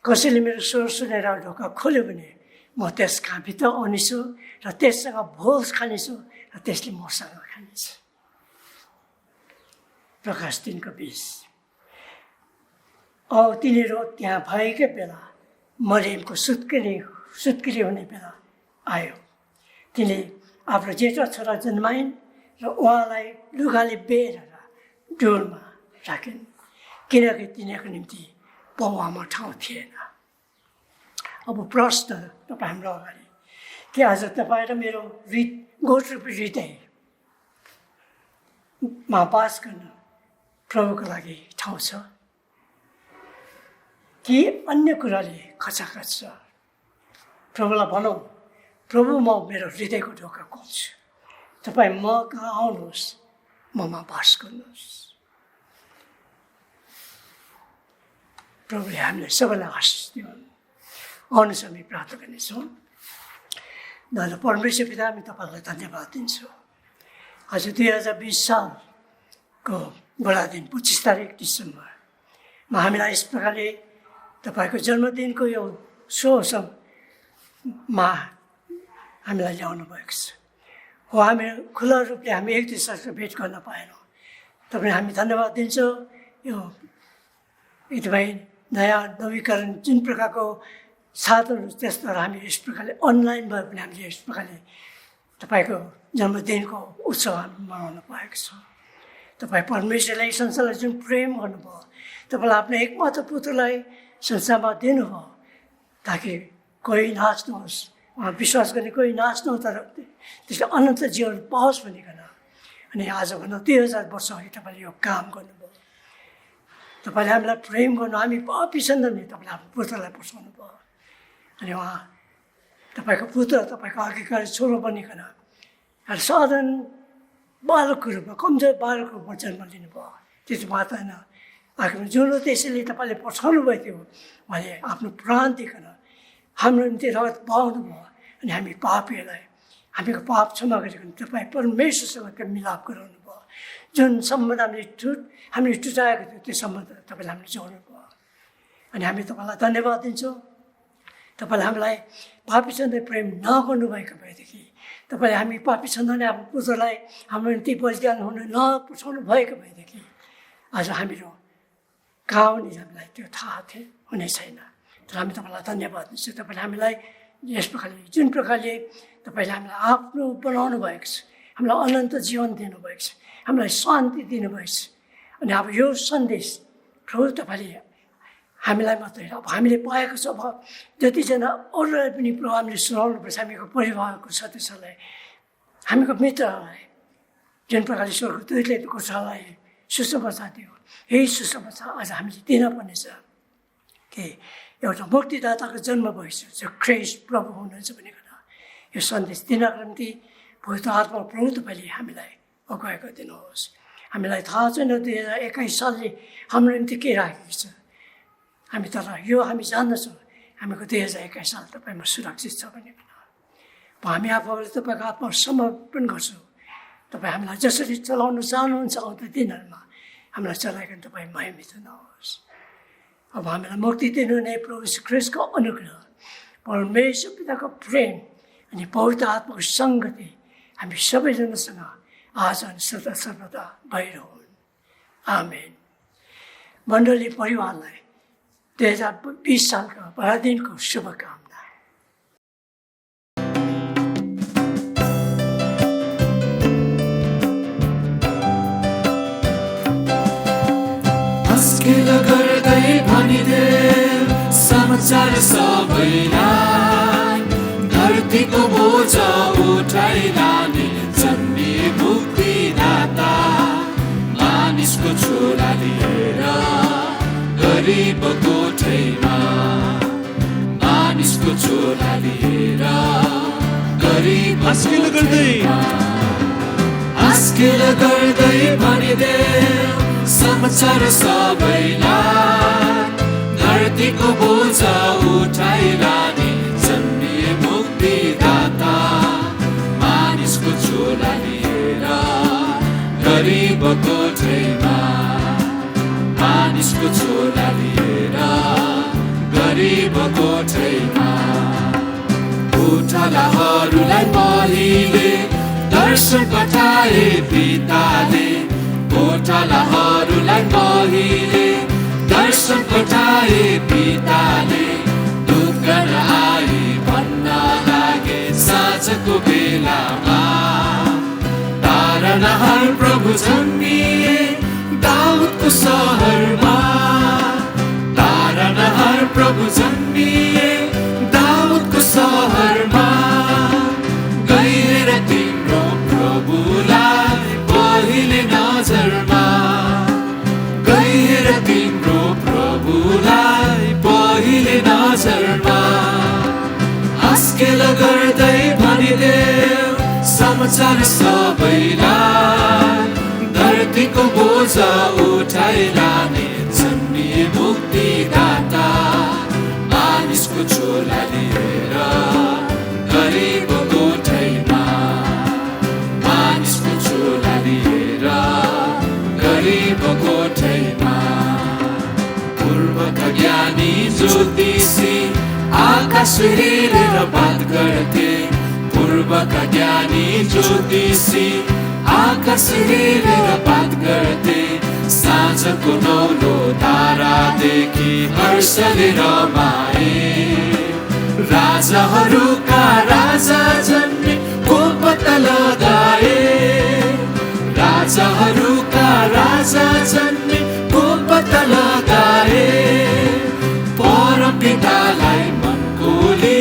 कसैले मेरो स्वर सुनेर ढोका खोल्यो भने म त्यस कहाँ भित्र आउनेछु र त्यससँग भोज खानेछु र त्यसले मसँग खानेछ। प्रकाश 3:20। तिनीहरू त्यहाँ भएकै बेला मरियमको सुत्केरी हुने बेला आयो। तिनले आफ्नो जेठा छोरा जन्माइन् र उहाँलाई लुगाले बेरेर डोरमा राखिन्, किनकि तिनीहरूको निम्ति पौवामा ठाउँ थिएन। अब प्रश्न तपाईँ हाम्रो अगाडि, के आज तपाईँ र मेरो गोत्रको हृदयमा बास गर्न प्रभुको लागि ठाउँ छ कि अन्य कुराले खचाखच छ? प्रभुलाई भनौँ, प्रभु म मेरो हृदयको ढोका खोल्छु, तपाईँ म कहाँ आउनुहोस्, ममा बास गर्नुहोस्। प्रभुले हामीलाई सबैलाई आशिष दिउन्। आउनुहोस् हामी प्रार्थना गर्नेछौँ। दाजु परमेश्वर पिता, हामी तपाईँलाई धन्यवाद दिन्छौँ। आज 2020 सालको बडा दिन 25 तारिक डिसेम्बरमा हामीलाई यस प्रकारले तपाईँको जन्मदिनको यो सोसममा हामीलाई ल्याउनु भएको छ। हो, हामी खुला रूपले हामी एक दुसरासँग भेट गर्न पाएनौँ, तपाईँ हामी धन्यवाद दिन्छौँ। यो एकदमै नयाँ नवीकरण जुन प्रकारको साधनहरू, त्यसद्वारा हामी यस प्रकारले अनलाइन भए पनि हामीले यस प्रकारले तपाईँको जन्मदिनको उत्सव हामी मनाउन पाएको छौँ। तपाईँ परमेश्वरले संसारलाई जुन प्रेम गर्नुभयो, तपाईँलाई आफ्नो एकमात्र पुत्रलाई संसारमा दिनुभयो ताकि कोही नाश नहोस्, उहाँ विश्वास गर्ने कोही नाश नहोस्, तर त्यसले अनन्त जीवन पाओस् भनिकन। अनि आज भन्दा 2000 वर्ष अघि तपाईँले यो काम गर्नुभयो। तपाईँले हामीलाई प्रेम गर्नु, हामी पापी छन् भने तपाईँले आफ्नो पुत्रलाई पठाउनु भयो। अनि उहाँ तपाईँको पुत्र, तपाईँको आज्ञाकारी छोरो बनिकन एउटा साधारण बालकको रूपमा, कमजोर बालकको रूपमा जन्म लिनुभयो। त्यति मात्र होइन, आखिरमा जुन त्यसैले तपाईँले पठाउनु भएको थियो, उहाँले आफ्नो प्राण दिइकन हाम्रो निम्ति रगत बहाउनु भयो। अनि हामी पापीहरूलाई हामीको पाप क्षमा गरिकन तपाईँ परमेश्वरसँग त्यो मिलाप गराउनु भयो। जुन सम्बन्ध हामीले टुटाएको थियो, त्यो सम्बन्ध तपाईँले हामीले जोड्नु भयो। अनि हामी तपाईँलाई धन्यवाद दिन्छौँ। तपाईँले हामीलाई पापी छँदै प्रेम नगर्नु भएको भएदेखि, तपाईँले हामी पापी छँदै आफ्नो पुत्रलाई हाम्रो निम्ति बलिदान हुन नपठाउनु भएको भएदेखि आज हामीहरू कहाँ हुने हामीलाई त्यो थाहा हुने छैन। तर हामी तपाईँलाई धन्यवाद दिन्छौँ। तपाईँले हामीलाई यस प्रकारले, जुन प्रकारले तपाईँले हामीलाई आफ्नो बनाउनु भएको छ, हामीलाई अनन्त जीवन दिनुभएको छ, हामीलाई शान्ति दिनुभएको छ। अनि अब यो सन्देश प्रभु तपाईँले हामीलाई मात्रै अब हामीले पाएको छ, अब जतिजना अरूलाई पनि प्रभु हामीले सुनाउनुपर्छ। हामीको परिवारको सदस्यलाई, हामीको मित्रहरूलाई, जुन प्रकारले स्वर्गदूतले गोठालाई सुसमाचार दियो। यही सुसमाचार आज हामीले दिनपर्नेछ कि एउटा मुक्तिदाताको जन्म भएछ जो ख्रिस्ट प्रभु हुनुहुन्छ भनेको यो सन्देश दिनको निम्ति पवित्र आत्मा प्रभु तपाईँले हामीलाई अगुवाई गरिदिनुहोस्। हामीलाई थाहा छैन 2021 सालले हाम्रो निम्ति के राखेको छ हामी, तर यो हामी जान्दछौँ हामीको 2021 साल तपाईँमा सुरक्षित छ भनेको। हामी आफूले तपाईँको आत्मा समर्पण गर्छौँ। तपाईँ हामीलाई जसरी चलाउन चाहनुहुन्छ आउँदो दिनहरूमा हामीलाई चलाइकन तपाईँ महिमित हुनुहोस्। अब हामीलाई मुक्ति दिनुहुने प्रभु ख्रिस्टको अनुग्रह, परमेश्वर पिताको प्रेम अनि पवित्र आत्माको सङ्गति हामी सबैजनासँग आज अनि सदा सर्वदा भइरहन्। आमेन। मण्डली परिवारलाई 2020 सालका बडादिनको शुभकामना। मुस्किल गर्दै भनिदे समाचार सबैलाई, धरतीको बोझ उठाइ लाने जन्मिए मुक्तिदाता, मानिसको छोरा लिएर गरिब कोठैमा, मानिसको छोरा लिएर गरिब मुस्किल गर्दै भनिदे समाचार सबैलाई, धरतीको बोझ उठाइ लाने जन्मिए मुक्तिदाता, मानिसको छोरा लिएर गरिब कोठैमा, मानिसको छोरा लिएर गरिब कोठैमा। उठालाहरूलाई पहिले दर्शन पठाए पिताले, घोटालाहरूलाई पहिले दर्शन पठाए पिताले, दूत गर्न आए भन्न लागे साँझको बेलामा। तारनहार प्रभु जन्मिए दाउदको सहरमा, तारनहार प्रभु जन्मिए दाउदको सहरमा। गएर तिम्रो प्रभुलाई पहिले नजरमा, गएर तिम्रो प्रभुलाई पहिले नजरमा। आस्केल गर्दै भनिदेऊ समाचार सबैलाई, धरतीको बोझ उठाइ लाने जन्मिए मुक्तिदाता, मानिसको छोरा लिएर गरिब कोठैमा, मानिसको छोरा लिएर गरिब कोठैमा। पूर्वका ज्ञानी ज्योतिषी आकाश हेरेर बात गर्थे, पूर्वका ज्ञानी ज्योतिषी आकाश हेरेर बात गर्थे। साँझको नौलो तारादेखि हर्षले रमाए, राजाहरूका राजा जन्मे को पत्ता लगाए, राजाहरूका राजा जन्मे को पत्ता लगाए। परमपितालाई मनकोले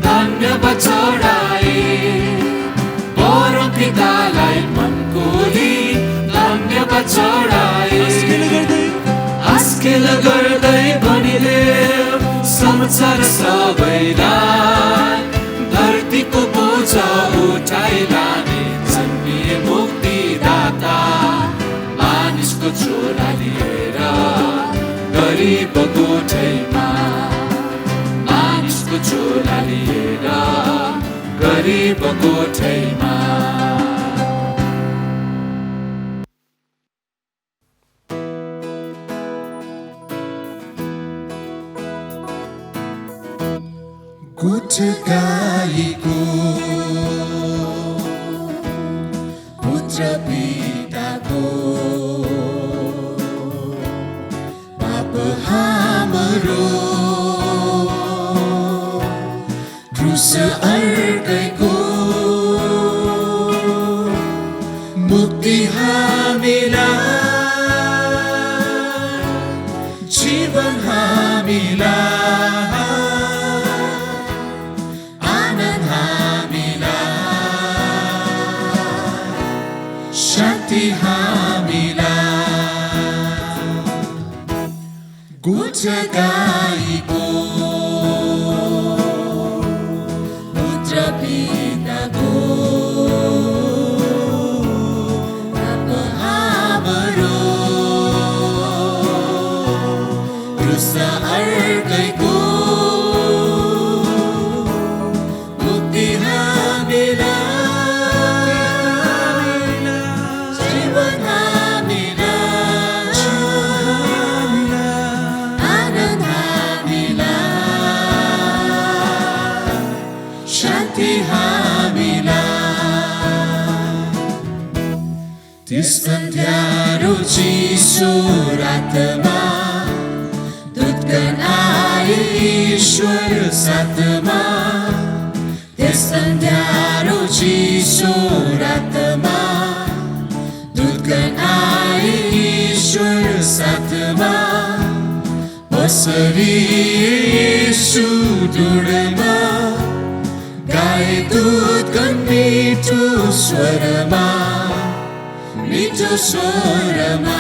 धन्यवाद चढाए, परमपितालाई मनकोले धन्यवाद चढाए। आस्केल गर्दै भनिदेऊ समाचार सबैलाई, धरतीको बोझ उठाइ लाने जन्मिए मुक्तिदाता, मानिसको छोरा लिएर गरिब कोठैमा, मानिसको छोरा लिएर गरिब कोठैमा। गुठगाईको पुत्र पिताको पाप हाम्रो क्रुस अर्कैको मुक्ति हामीलाई, जीवन हामीलाई, शान्ति हामीलाई। गोठ गाईको पुत्र पिताको पाप हाम्रो क्रुस अर्कैको मुक्ति त्यस अन्ध्यारो चिसो रातमा दूतगण आए ईश्वर साथमा त्यस अन्ध्यारो चिसो रातमा दूतगण आए ईश्वर साथमा बसरी येशू ढुँडामा गाए दूतगण मिठो स्वरमा मिठो स्वरमा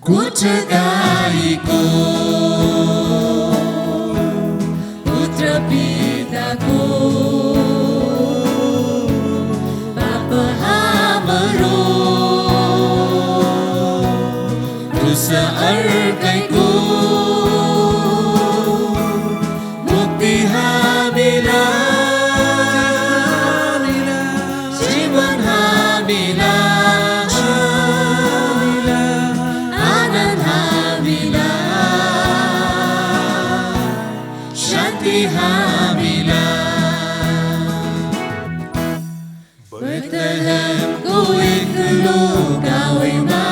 गोठ गाईको पुत्र पिताको पाप हाम्रो क्रुस अर्कैको मुक्ति हामीलाई Bethlehemको एक्लो गाउँमा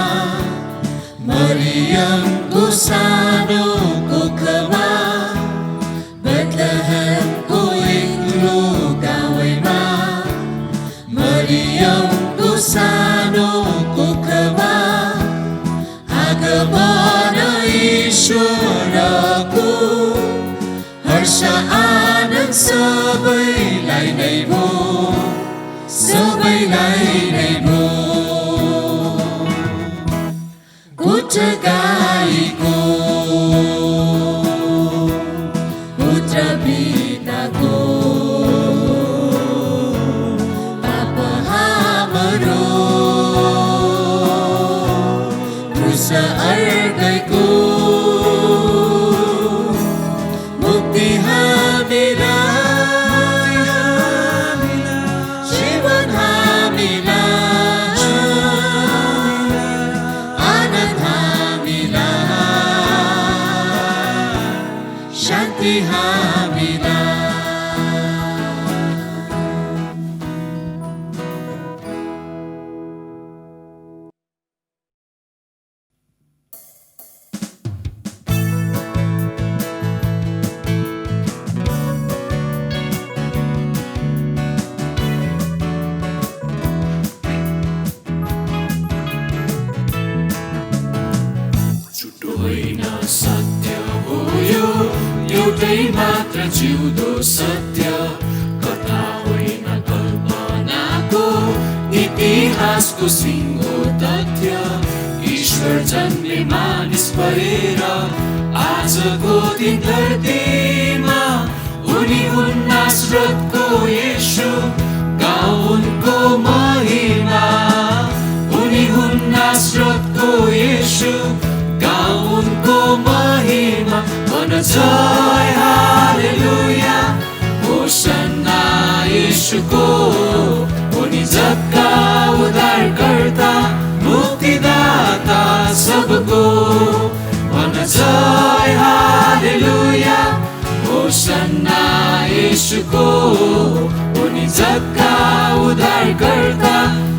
मरियमको सानो कोखमा बेथलेहेमको एक्लो गाउँमा मरियमको सानो कोखमा आगमन ईश्वरको हर्ष आनन्द सबैलाई नै भो सबैलाई नै भो गोठ गाईको पुत्र पिताको पाप हाम्रो क्रुस अर्कैको मुक्ति हामीलाई एउटै मात्र जिउँदो सत्य कथा होइन कल्पनाको इतिहासको सिङ्गो तथ्य ईश्वर जन्मे मानिस भएर आजको दिन धरतीमा उनी हुन् नासरतको येशू गाउँ उनको महिमा उनी हुन् नासरतको येशू गाउँ उनको महिमा भन जय हालेलुया होसन्ना येशूको उनी जगका उद्धारकर्ता मुक्तिदाता सबको भन जय हालेलुया होसन्ना येशूको उनी जगका उद्धारकर्ता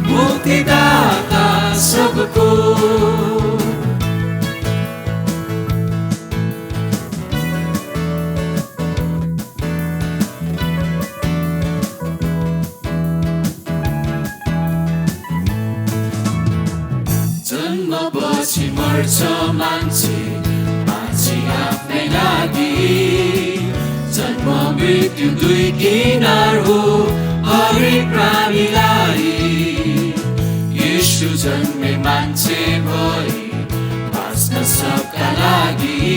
मुक्तिदाता सबको जन्मपछि मर्छ मान्छे बाँची आफ्नै लागि जन्म मृत्यु दुई किनार हो हरेक प्राणीलाई येशू जन्मे मान्छे भई सबका लागि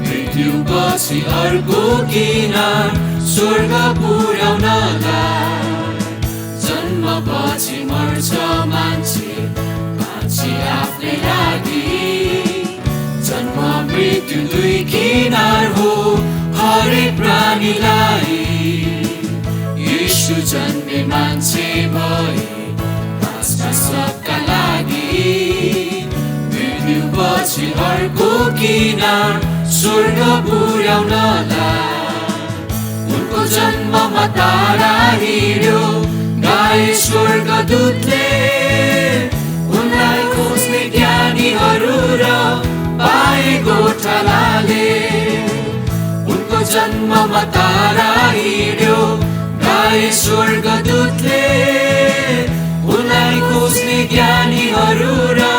मृत्युपछि अर्को किनार स्वर्ग पुर्याउनलाई जन्मपछि मर्छ मान्छे बाँची आफ्नै लागि जन्म मृत्यु दुई किनार हो हरेक प्राणीलाई यीशु जन्मे मान्छे भए बाँच्न सबका लागि मृत्युपछि अर्को किनार स्वर्ग पुर्याउनलाई उनको जन्ममा तारा हिँड्यो गाए स्वर्गदूतले उनलाई खोज्ने ज्ञानीहरू र पाए गोठालाले उनको जन्ममा तारा हिँड्यो गाए स्वर्गदूतले उनलाई खोज्ने ज्ञानीहरू र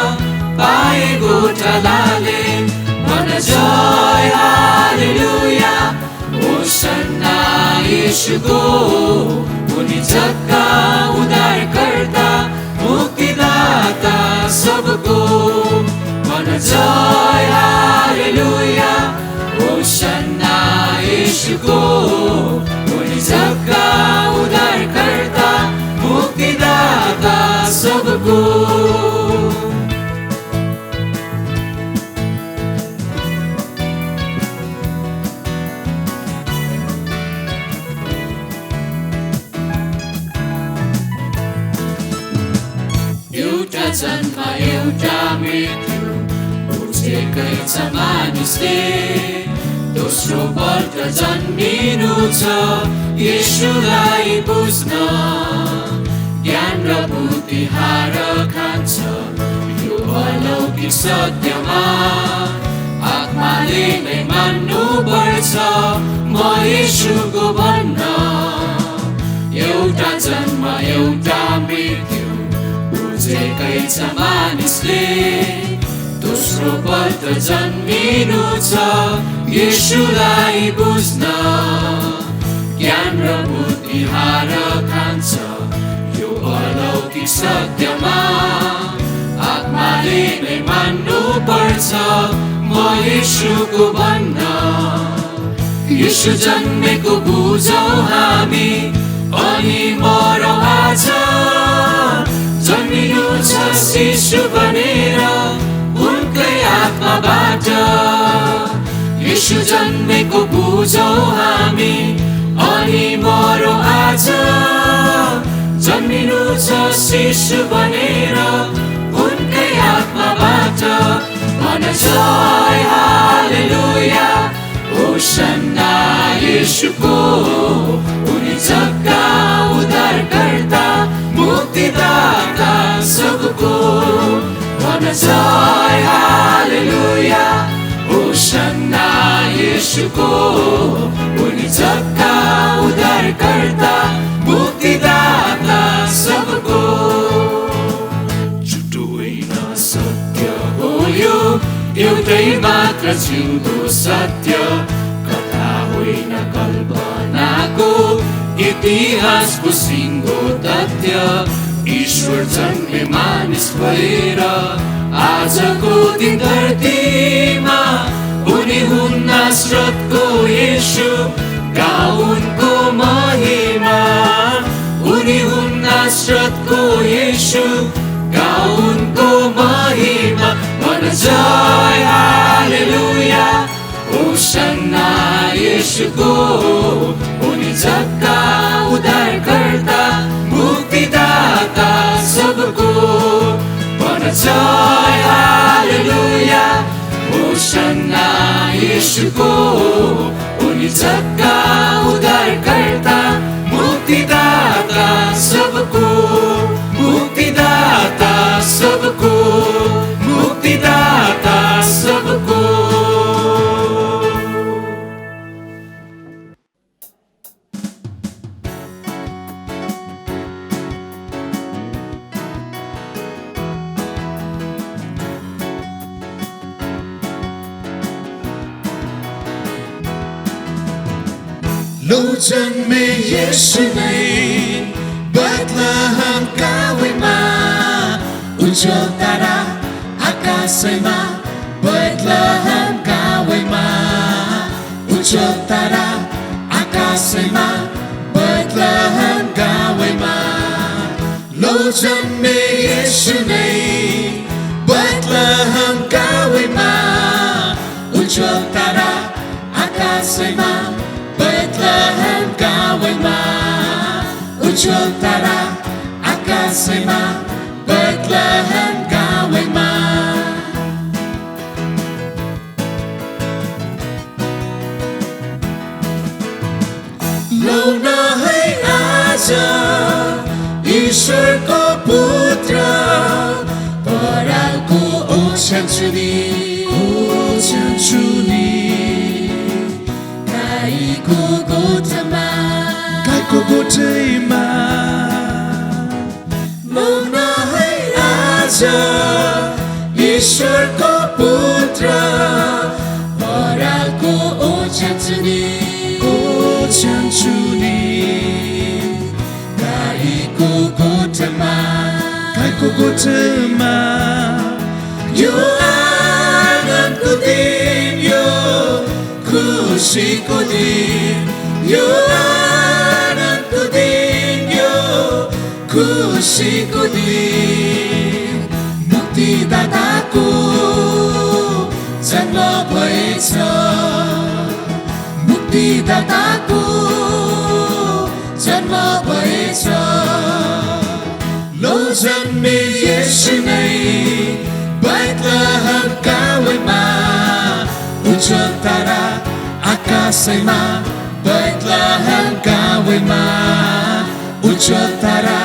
पाए गोठालाले मन जय हालेलुया होसन्ना यीशुको उनी जगका उद्धारकर्ता मुक्तिदाता सबको मन जय हालेलुया होसन्ना यीशुको उनी जगका उद्धारकर्ता मुक्तिदाता सबको एउटा जन्म एउटा मृत्यु बुझेकै छ मानिसले दोस्रो पल्ट जन्मिनु छ यीशुलाई बुझ्न ज्ञान र बुद्धि हार खान्छ यो अलौकिक सत्यमा आत्माले नै मान्नु पर्छ म यीशुको भन्न एउटा जन्म एउटा मृत्यु बुझेकै छ मानिसले दोस्रो पल्ट जन्मिनु छ यीशुलाई बुझ्न ज्ञान र बुद्धि हार खान्छ यो अलौकिक सत्यमा आत्माले नै मान्नु पर्छ म यीशुको भन्न यीशु जन्मेको बुझौँ हामी अनि मरौँ आज जन्मिनु छ शिशु बनेर उनकै आत्माबाट यीशु जन्मेको बुझौँ हामी अनि मरौँ आज जन्मिनु छ शिशु बनेर उनकै आत्माबाट मन जय हालेलुया होसन्ना यीशुको उनी जगका उद्धारकर्ता मुक्तिदाता सबको मन जय हालेलुया होसन्ना यीशुको उनी जगका उद्धारकर्ता मुक्तिदाता सबको झुटो होइन सत्य हो यो एउटै मात्र जिउँदो सत्य कथा होइन कल्पनाको इतिहासको सिङ्गो तथ्य ईश्वर जन्मे मानिस भएर आजको दिन धरतीमा उनी हुन् नासरतको येशू गाउँ उनको महिमा उनी हुन् नासरतको येशू गाउँ उनको महिमा मन जय हालेलुया होसन्ना यीशुको उनी जगका उद्धारकर्ता मुक्तिदाता सबको मन जय हालेलुया होसन्ना यीशुको उनी जगका उद्धारकर्ता मुक्तिदाता सबको मुक्तिदाता सबको मुक्तिदाता सबको लो जन्मे येशू नै बेथलेहम गाउँमा उज्जवल तारा आकाशमा उज्जवल तारा आकाशैमा बेथलेहेम गाउँमा लौ न है आज ईश्वरको पुत्र परालको ओछ्यान चुनी गाईको गोठमा लौ न है आज ईश्वरको पुत्र परालको ओछ्यान चुनी गाईको गोठमा यो आनन्दको दिन यो खुसीको दिन यो आनन्दको दिन यो खुसीको दिन मुक्तिदाताको जन्म भएछ मुक्तिदाताको जन्म भएछ लौ जन्मे येशू नै बेथलेहेम गाउँमा उज्जवल तारा आकाशैमा बेथलेहेम गाउँमा उज्जवल तारा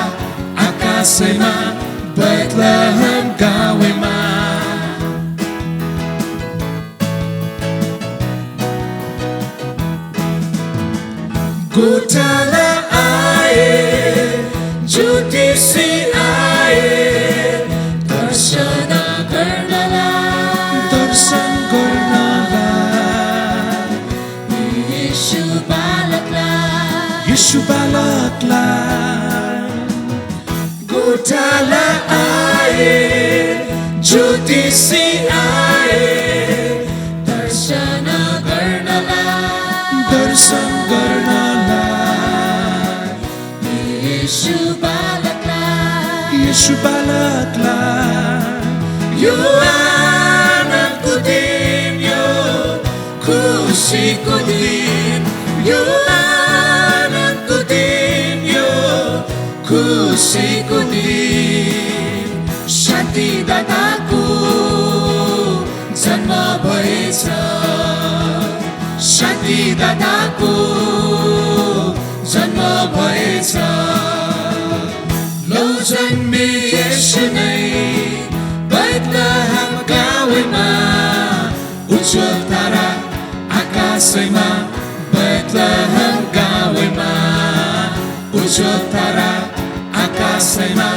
आकाशैमा बेथलेहेम गाउँमा गोठाला आए ज्योतिषी आए दर्शन गर्नलाई यीशु बालकलाई गोठाला आए ज्योतिषी आए दर्शन गर्नलाई यीशु बालकलाई यो आनन्दको दिन यो खुसीको दिन यो आनन्दको दिन यो खुसीको दिन शान्तिदाताको जन्म भएछ शान्तिदाताको जन्म भएछ लौ जन्मे येशू नै बेथलेहेम गाउँमा उज्जवल तारा आकाशैमा बेथलेहेम गाउँमा उज्जवल तारा आकाशैमा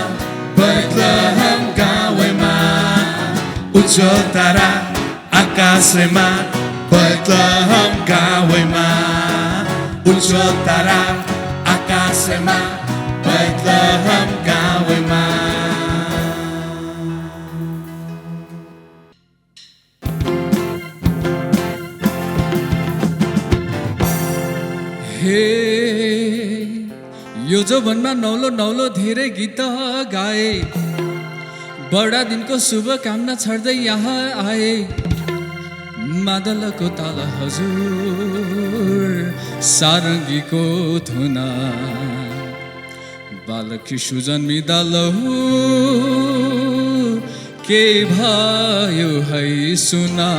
बेथलेहेम गाउँमा उज्जवल तारा आकाशैमा बेथलेहेम गाउँमा उज्जवल तारा आकाशैमा बेथलेहेम गाउँमा हे यो जौवनमा नौलो नौलो धेरै गीत गाए बडा दिनको शुभकामना छर्दै यहाँ आए मादलको ताल हजुर सारङ्गीको धुना बालक शिशु जन्मिदा लहु के भयो है सुना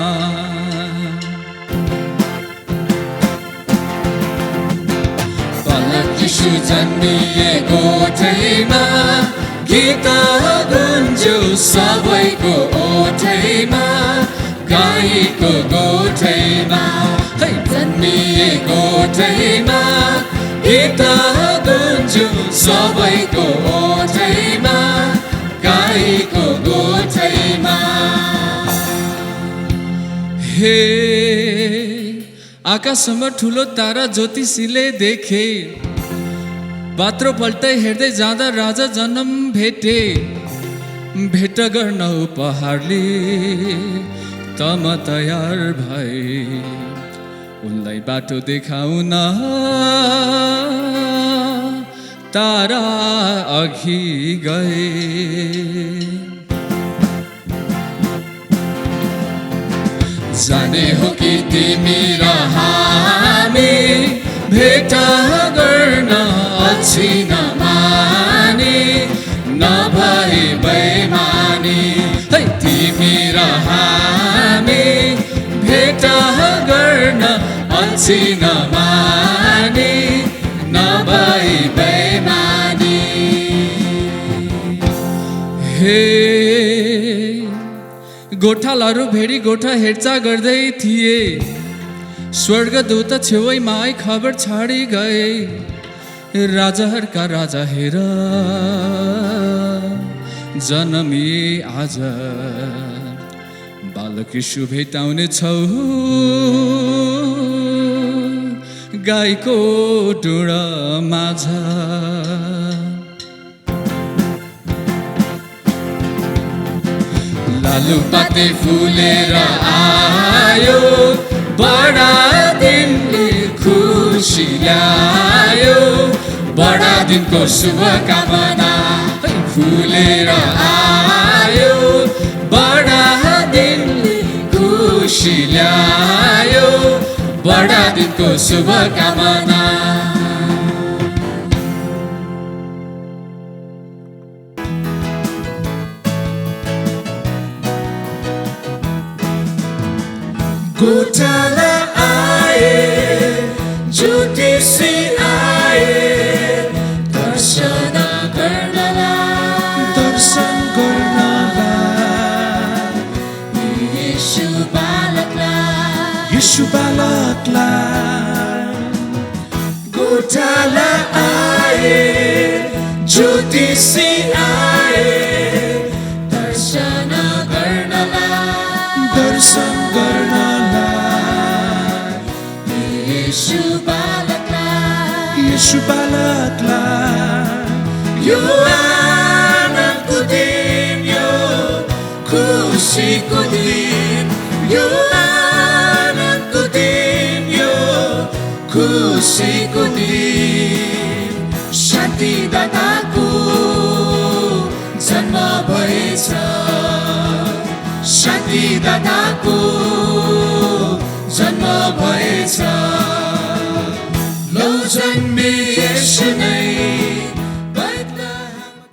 बालक शिशु जन्मिएको ओठैमा गीत गुन्जो सबैको ओठैमा गाईको गोठैमा जन्मिएको ओठैमा गीत गुन्जो सबैको ओठैमा गाईको गोठैमा हे आकाशमा ठुलो तारा ज्योतिषीले देखे पात्रो पल्टै हेर्दै जाँदा राजा जन्म भेटे भेट गर्न उपहारले तम तयार भए उनलाई बाटो देखाउन तारा अघि गए जाने हो कि तिमी र हामी भेट गर्न अछिनमा हामी भेट गर्न अल्छी नमानी नभई बेमानी। हे गोठालाहरू भेडी गोठा हेरचाह गर्दै थिए, स्वर्गदूत छेउमा आई खबर छाडी गए। राजाहरूका राजा हेर जनमी आज, बालक यीशु भेटाउने छौ गाईको डुँडा माझ। लालुपाते फुलेर आयो, बडा दिनले खुसी ल्यायो, बडा दिनको शुभकामना फुलेर आयो, बडा दिनले खुसी ल्यायो, बडा दिनको शुभकामना। गोठाला आए, ज्योतिषी आए, दर्शन गर्नलाई, दर्शन गर्नलाई। यीशु बालकलाई, यीशु बालकलाई। गोठाला आए, ज्योतिषी आए, दर्शन गर्नलाई, दर्शन गर्नलाई। यीशु बालकलाई, यीशु बालकलाई। यो आनन्दको दिन, यो खुसीको दिन, यो आनन्दको दिन, यो खुसीको दिन। शान्तिदाताको जन्म भएछ, शान्तिदाताको जन्म भएछ।